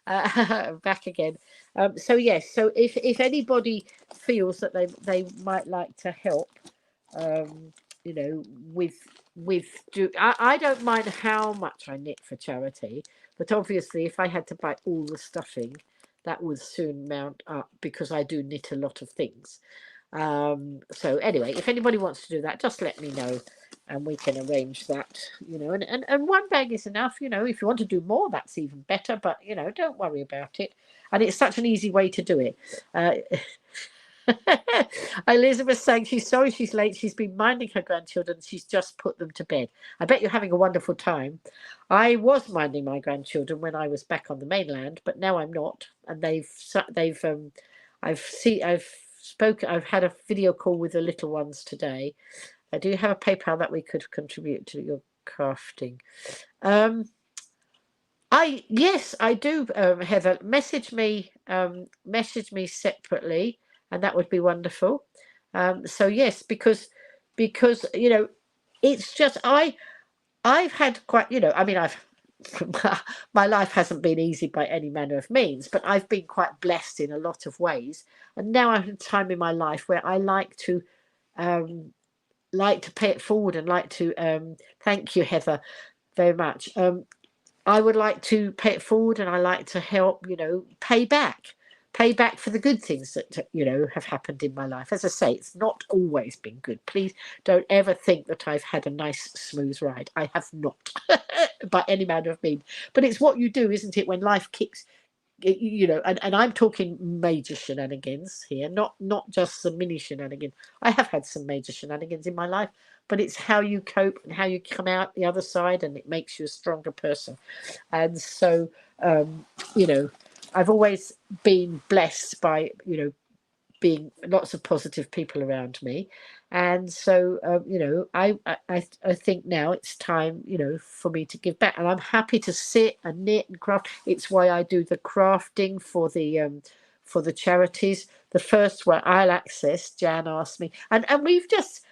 Back again. So yes, so if anybody feels that they might like to help, I don't mind how much I knit for charity, but obviously if I had to buy all the stuffing, that would soon mount up, because I do knit a lot of things. So anyway, if anybody wants to do that, just let me know and we can arrange that, and 1 bag is enough. If you want to do more, that's even better, but don't worry about it. And it's such an easy way to do it. Elizabeth saying she's sorry she's late. She's been minding her grandchildren. She's just put them to bed. I bet you're having a wonderful time. I was minding my grandchildren when I was back on the mainland, but now I'm not. And I've had a video call with the little ones today. I do have a PayPal that we could contribute to your crafting. Yes, I do, Heather. Message me separately, and that would be wonderful. So yes, because it's just I've had quite, I've my life hasn't been easy by any manner of means, but I've been quite blessed in a lot of ways. And now I'm at a time in my life where I like to pay it forward, and like to thank you, Heather, very much. I would like to pay it forward, and I like to help, pay back for the good things that, have happened in my life. As I say, it's not always been good. Please don't ever think that I've had a nice, smooth ride. I have not, by any manner of means. But it's what you do, isn't it, when life kicks, and I'm talking major shenanigans here, not just some mini shenanigans. I have had some major shenanigans in my life, but it's how you cope and how you come out the other side, and it makes you a stronger person. And so, I've always been blessed by, being lots of positive people around me. And so, I think now it's time, for me to give back. And I'm happy to sit and knit and craft. It's why I do the crafting for the charities. The first one, I'll Access, Jan asked me. And we've just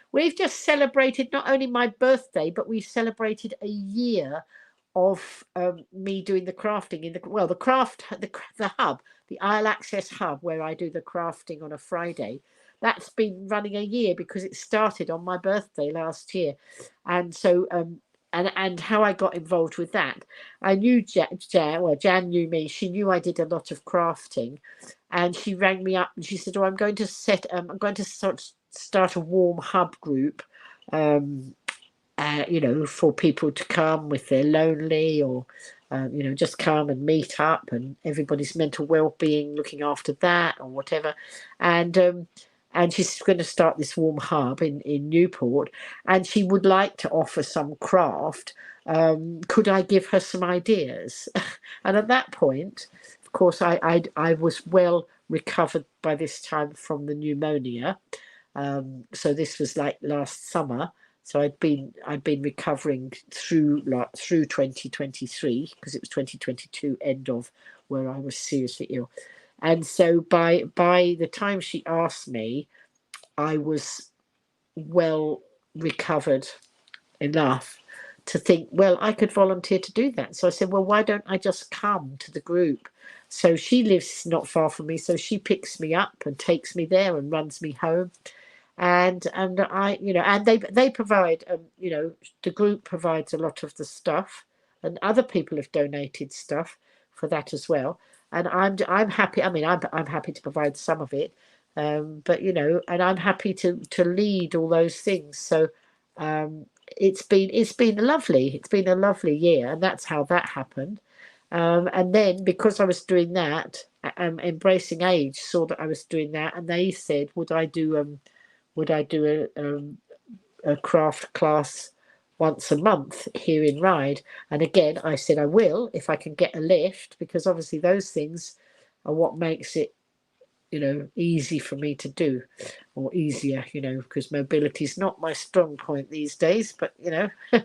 celebrated not only my birthday, but we celebrated a year of me doing the crafting in the hub, the Isle Access hub, where I do the crafting on a Friday. That's been running a year because it started on my birthday last year. And so and how I got involved with that, I knew Jan knew me. She knew I did a lot of crafting, and she rang me up and she said, I'm going to start a warm hub group, for people to come if they're lonely, or just come and meet up, and everybody's mental well-being, looking after that or whatever. And and she's going to start this warm hub in Newport, and she would like to offer some craft. Could I give her some ideas? And at that point, of course, I was well recovered by this time from the pneumonia. So this was like last summer. So I'd been recovering through 2023, because it was 2022 end of where I was seriously ill. And so by the time she asked me, I was well recovered enough to think, well, I could volunteer to do that. So I said, well, why don't I just come to the group? So she lives not far from me, so she picks me up and takes me there and runs me home. And I, and they provide, the group provides a lot of the stuff, and other people have donated stuff for that as well. And I'm happy. I mean, I'm happy to provide some of it, but and I'm happy to lead all those things. So it's been lovely. It's been a lovely year, and that's how that happened. And then because I was doing that, Embracing Age saw that I was doing that, and they said, would I do a craft class once a month here in Ryde? And again, I said I will if I can get a lift, because obviously those things are what makes it easy for me to do, or easier, because mobility is not my strong point these days, but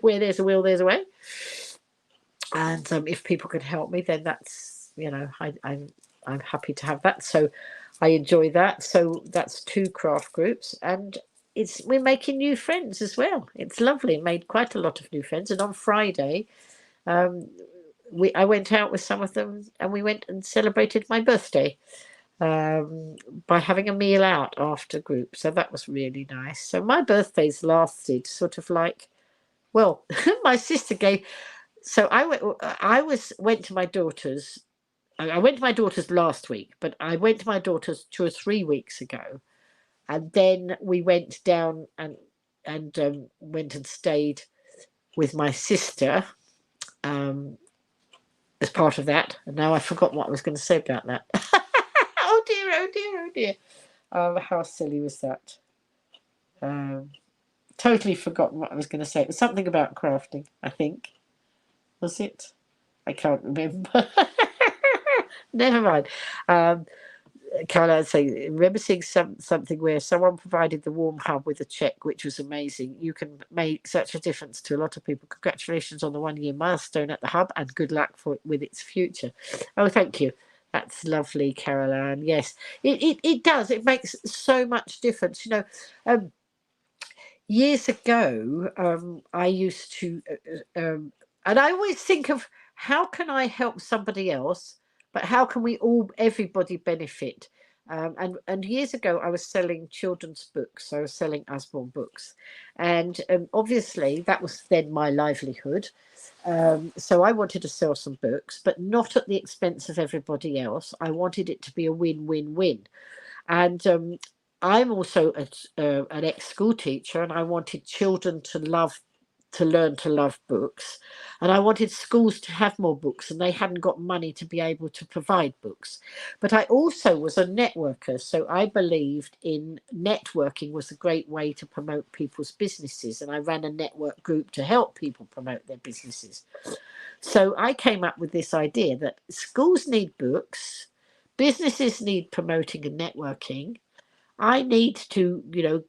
where there's a will there's a way. And if people can help me, then that's I'm happy to have that. So I enjoy that. So that's 2 craft groups, and we're making new friends as well. It's lovely. Made quite a lot of new friends. And on Friday, I went out with some of them, and we went and celebrated my birthday by having a meal out after group. So that was really nice. So my birthdays lasted sort of like, well, my sister gave. So I went to my daughter's. I went to my daughter's last week, but I went to my daughter's 2 or 3 weeks ago, and then we went down and went and stayed with my sister as part of that. And now I've forgotten what I was going to say about that. Oh dear, oh dear, oh dear. How silly was that? Totally forgotten what I was going to say. It was something about crafting, I think. Was it? I can't remember. Never mind. Caroline saying, remember seeing something where someone provided the warm hub with a check, which was amazing. You can make such a difference to a lot of people. Congratulations on the 1-year milestone at the hub, and good luck with its future. Oh, thank you. That's lovely, Caroline. Yes, it does. It makes so much difference. Years ago, I used to, and I always think of, how can I help somebody else, but how can everybody benefit? And years ago, I was selling children's books. I was selling Usborne books, and obviously that was then my livelihood. So I wanted to sell some books, but not at the expense of everybody else. I wanted it to be a win-win-win. And I'm also an ex-school teacher, and I wanted children to learn to love books, and I wanted schools to have more books, and they hadn't got money to be able to provide books. But I also was a networker, so I believed in networking was a great way to promote people's businesses, and I ran a network group to help people promote their businesses. So I came up with this idea that schools need books, businesses need promoting and networking. I need to,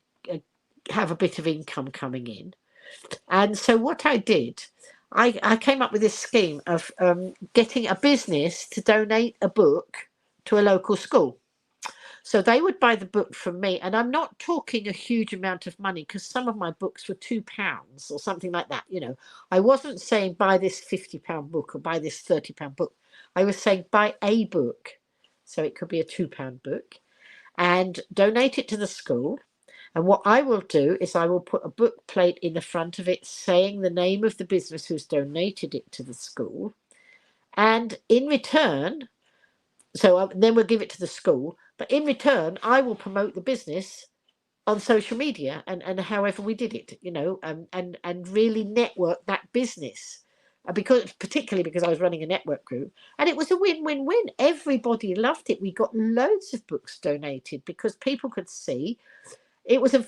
have a bit of income coming in. And so what I did, I came up with this scheme of getting a business to donate a book to a local school. So they would buy the book from me, and I'm not talking a huge amount of money, because some of my books were £2 or something like that. I wasn't saying buy this £50 book or buy this £30 book. I was saying buy a book. So it could be a £2 book, and donate it to the school. And what I will do is I will put a book plate in the front of it saying the name of the business who's donated it to the school. And in return, then we'll give it to the school. But in return, I will promote the business on social media and however we did it, and really network that business. particularly because I was running a network group, and it was a win-win-win. Everybody loved it. We got loads of books donated because people could see it was a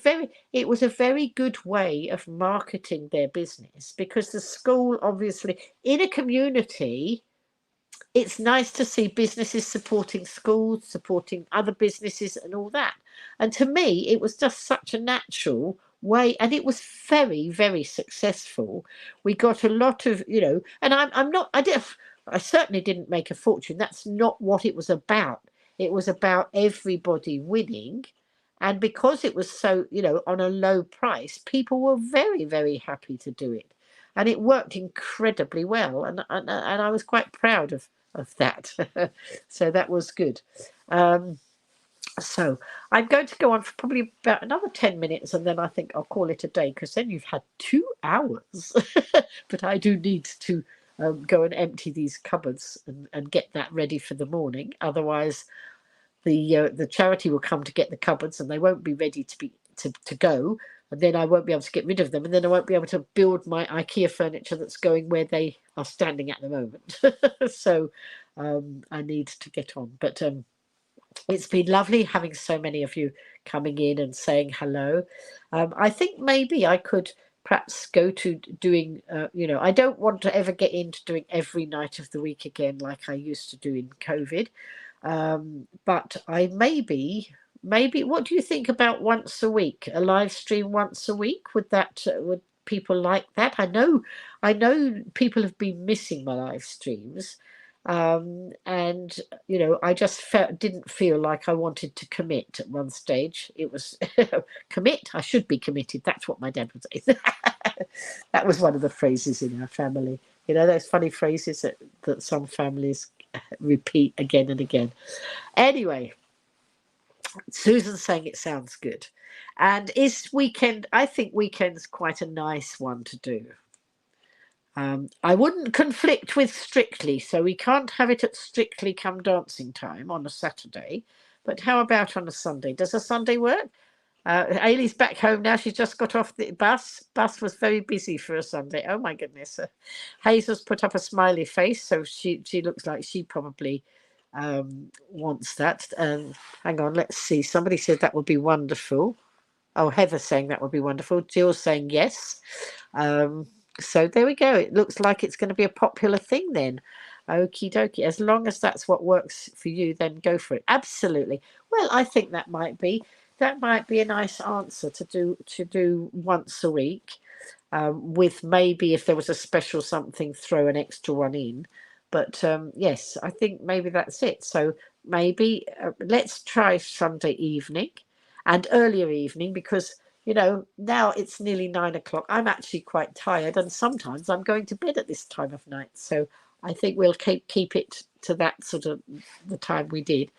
very good way of marketing their business, because the school, obviously, in a community, it's nice to see businesses supporting schools, supporting other businesses and all that. And to me, it was just such a natural way, and it was very, very successful. We got a lot of, and I certainly didn't make a fortune. That's not what it was about. It was about everybody winning. And because it was so, on a low price, people were very, very happy to do it. And it worked incredibly well. And I was quite proud of that. So that was good. So I'm going to go on for probably about another 10 minutes, and then I think I'll call it a day, because then you've had 2 hours. But I do need to go and empty these cupboards and get that ready for the morning. Otherwise, the charity will come to get the cupboards, and they won't be ready to go. And then I won't be able to get rid of them, and then I won't be able to build my IKEA furniture that's going where they are standing at the moment. So I need to get on. But it's been lovely having so many of you coming in and saying hello. I think maybe I could perhaps go to doing, I don't want to ever get into doing every night of the week again like I used to do in COVID. But I maybe, what do you think about once a week, a live stream once a week? Would people like that? I know people have been missing my live streams. And I just didn't feel like I wanted to commit at one stage. It was commit. I should be committed. That's what my dad would say. That was one of the phrases in our family. Those funny phrases that some families repeat again and again. Anyway, Susan's saying it sounds good. And I think weekend's quite a nice one to do. I wouldn't conflict with Strictly, so we can't have it at Strictly come dancing time on a Saturday. But how about on a Sunday? Does a Sunday work? Ailey's back home now. She's just got off the bus. Bus was very busy for a Sunday. Oh my goodness. Hazel's put up a smiley face, so she looks like she probably wants that. Hang on, let's see. Somebody said that would be wonderful. Oh, Heather's saying that would be wonderful. Jill's saying yes. So there we go. It looks like it's going to be a popular thing then. Okie dokie. As long as that's what works for you, then go for it. Absolutely. Well, I think that might be a nice answer to do once a week, with maybe, if there was a special something, throw an extra one in. But yes, I think maybe that's it. So maybe let's try Sunday evening and earlier evening, because now it's nearly 9 o'clock. I'm actually quite tired, and sometimes I'm going to bed at this time of night. So I think we'll keep it to that sort of the time we did.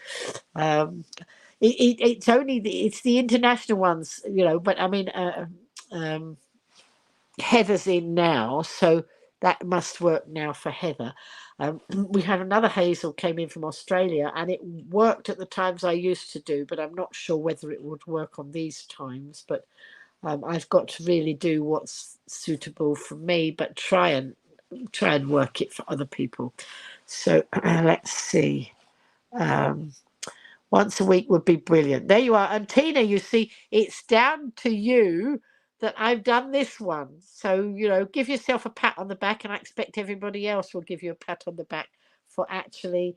It's only it's the international ones, but I mean, Heather's in now, so that must work now for Heather. We had another Hazel came in from Australia, and it worked at the times I used to do, but I'm not sure whether it would work on these times. But I've got to really do what's suitable for me, but try and work it for other people. So let's see. Once a week would be brilliant. There you are. And Tina, you see, it's down to you that I've done this one. So, give yourself a pat on the back, and I expect everybody else will give you a pat on the back for actually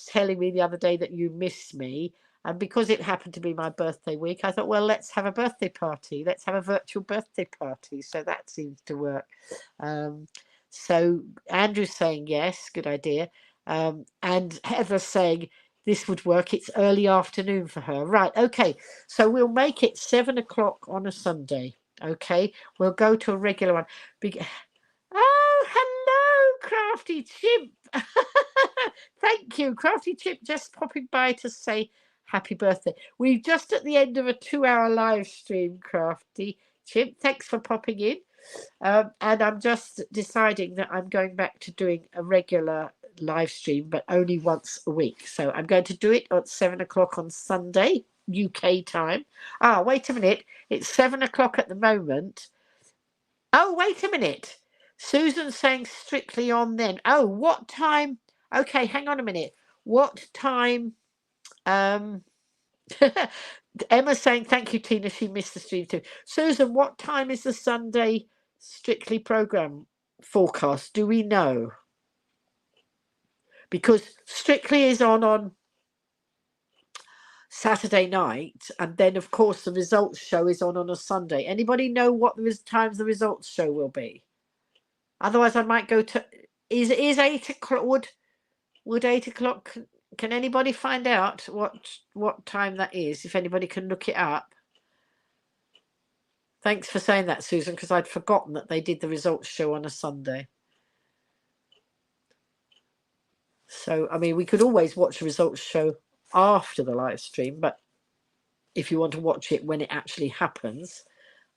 telling me the other day that you missed me. And because it happened to be my birthday week, I thought, well, let's have a birthday party. Let's have a virtual birthday party. So that seems to work. So Andrew's saying yes, good idea. And Heather's saying this would work. It's early afternoon for her. Right, okay. So we'll make it 7 o'clock on a Sunday. Okay, we'll go to a regular one. Oh, hello, Crafty Chimp. Thank you, Crafty Chimp, just popping by to say happy birthday. We're just at the end of a 2-hour live stream, Crafty Chimp. Thanks for popping in. And I'm just deciding that I'm going back to doing a regular live stream, but only once a week. So I'm going to do it at 7 o'clock on Sunday, UK time. Wait a minute. It's 7 o'clock at the moment. Oh, wait a minute. Susan's saying Strictly on then. Oh, what time? Okay, hang on a minute. What time? Emma's saying thank you, Tina. She missed the stream too. Susan, what time is the Sunday Strictly program forecast? Do we know? Because Strictly is on Saturday night, and then of course the results show is on a Sunday. Anybody know what the times the results show will be? Otherwise, I might go to. Is 8 o'clock? Would 8 o'clock? Can anybody find out what time that is? If anybody can look it up. Thanks for saying that, Susan, because I'd forgotten that they did the results show on a Sunday. So, I mean, we could always watch the results show after the live stream, but if you want to watch it when it actually happens,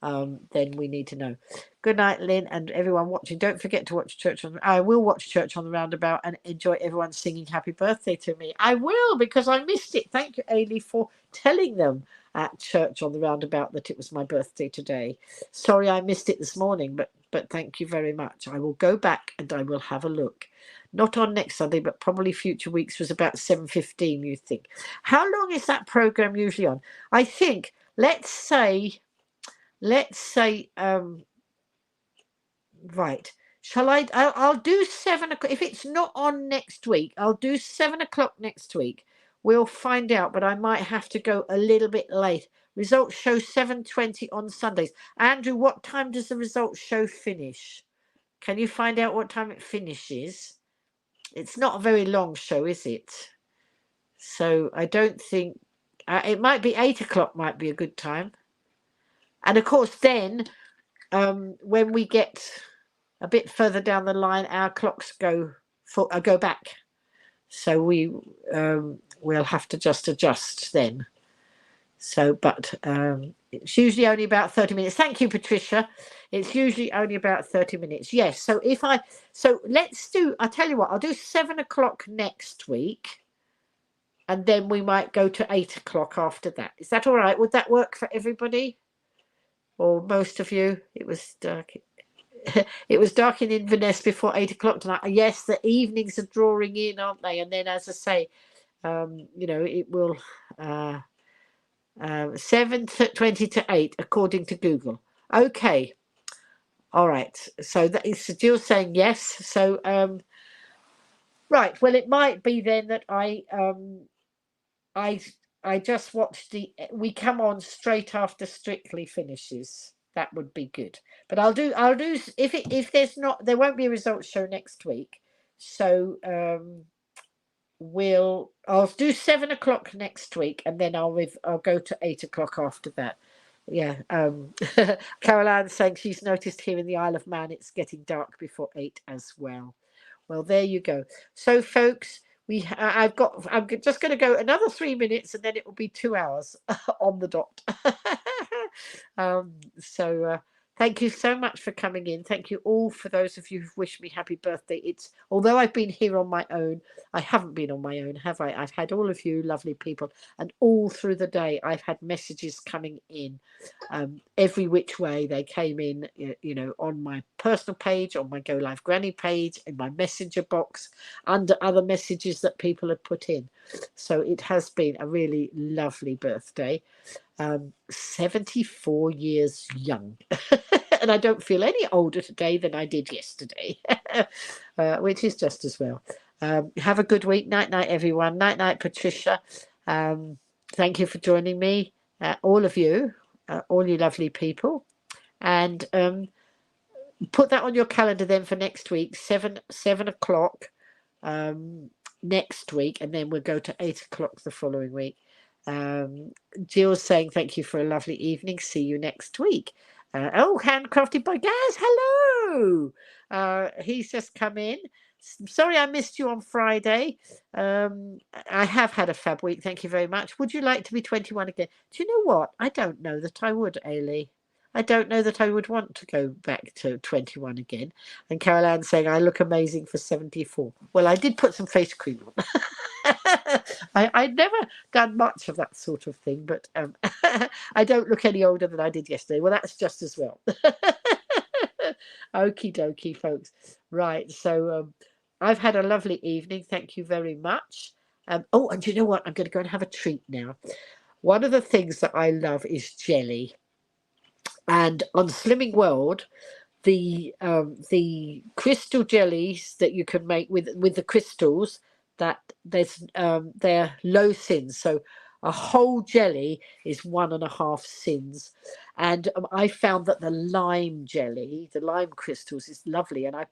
then we need to know. Good night, Lynn, and everyone watching. Don't forget to watch Church on. I will watch Church on the Roundabout and enjoy everyone singing happy birthday to me. I will, because I missed it. Thank you, Ailey, for telling them at Church on the Roundabout that it was my birthday today. Sorry I missed it this morning, but thank you very much. I will go back and I will have a look. Not on next Sunday, but probably future weeks. Was about 7:15, you think. How long is that program usually on? I think, let's say, right. Shall I'll do 7 o'clock. If it's not on next week, I'll do 7 o'clock next week. We'll find out, but I might have to go a little bit late. Results show 7:20 on Sundays. Andrew, what time does the results show finish? Can you find out what time it finishes? It's not a very long show, is it? So I don't think it might be 8 o'clock. Might be a good time. And of course, then when we get a bit further down the line, our clocks go back. So we'll have to just adjust then. So, but it's usually only about 30 minutes. Thank you, Patricia. It's usually only about 30 minutes. Yes. So let's do. I tell you what, I'll do 7 o'clock next week, and then we might go to 8 o'clock after that. Is that all right? Would that work for everybody? Or most of you? It was dark. It was dark in Inverness before 8 o'clock tonight. Yes, the evenings are drawing in, aren't they? And then, as I say, it will 7:20 to 8 according to Google. Okay, all right. So that is Jill saying yes. So right. Well, it might be then that I just watched we come on straight after Strictly finishes. That would be good. But I'll do if there's not, there won't be a results show next week. So I'll do 7 o'clock next week, and then I'll go to 8 o'clock after that. Yeah. Caroline saying she's noticed here in the Isle of Man it's getting dark before 8 as well. Well, there you go. So, folks, I'm just going to go another 3 minutes, and then it will be 2 hours on the dot. Thank you so much for coming in. Thank you all for those of you who've wished me happy birthday. Although I've been here on my own, I haven't been on my own, have I? I've had all of you lovely people, and all through the day I've had messages coming in every which way. They came in, on my personal page, on my Go Live Granny page, in my messenger box, under other messages that people had put in. So it has been a really lovely birthday. 74 years young. And I don't feel any older today than I did yesterday, which is just as well. Have a good week. Night, everyone. Night, Patricia. Thank you for joining me, all of you, all you lovely people. And put that on your calendar then for next week, 7 o'clock next week, and then we'll go to 8 o'clock the following week. Jill's saying thank you for a lovely evening. See you next week. Handcrafted by Gaz. Hello. He's just come in. Sorry I missed you on Friday. I have had a fab week. Thank you very much. Would you like to be 21 again? Do you know what? I don't know that I would, Ailey. I don't know that I would want to go back to 21 again. And Caroline saying I look amazing for 74. Well, I did put some face cream on. I'd never done much of that sort of thing, but I don't look any older than I did yesterday. Well, that's just as well. Okie dokie, folks. Right. So I've had a lovely evening. Thank you very much. Oh, and you know what? I'm going to go and have a treat now. One of the things that I love is jelly. And on Slimming World, the crystal jellies that you can make with the crystals, that they're low sins. So a whole jelly is 1.5 sins. And I found that the lime jelly, the lime crystals, is lovely. And I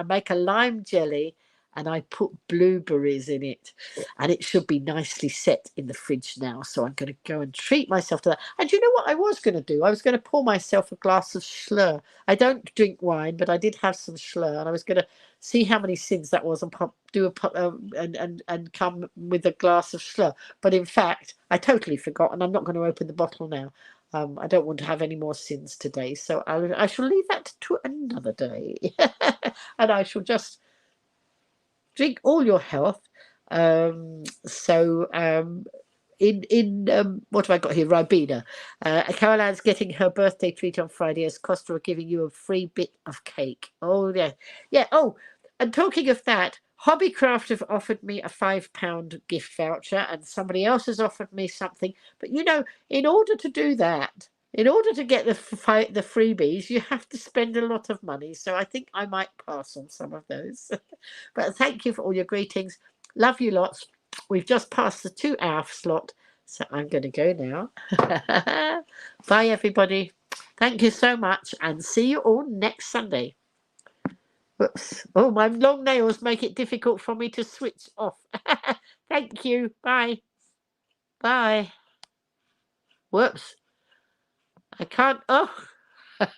make a lime jelly and I put blueberries in it, and it should be nicely set in the fridge now. So I'm going to go and treat myself to that. And you know what I was going to do? I was going to pour myself a glass of Schlur. I don't drink wine, but I did have some Schlur, and I was going to see how many sins that was and and come with a glass of Schlur. But in fact, I totally forgot, and I'm not going to open the bottle now. I don't want to have any more sins today, so I shall leave that to another day. And I shall just drink all your health. What have I got here? Ribena. Caroline's getting her birthday treat on Friday as Costa are giving you a free bit of cake. Oh, yeah. Yeah. Oh, and talking of that, Hobbycraft have offered me a £5 gift voucher, and somebody else has offered me something. But, in order to do that, in order to get the freebies, you have to spend a lot of money. So I think I might pass on some of those. But thank you for all your greetings. Love you lots. We've just passed the 2-hour slot, so I'm going to go now. Bye, everybody. Thank you so much, and see you all next Sunday. Whoops. Oh, my long nails make it difficult for me to switch off. Thank you. Bye. Bye. Whoops. I can't. Oh.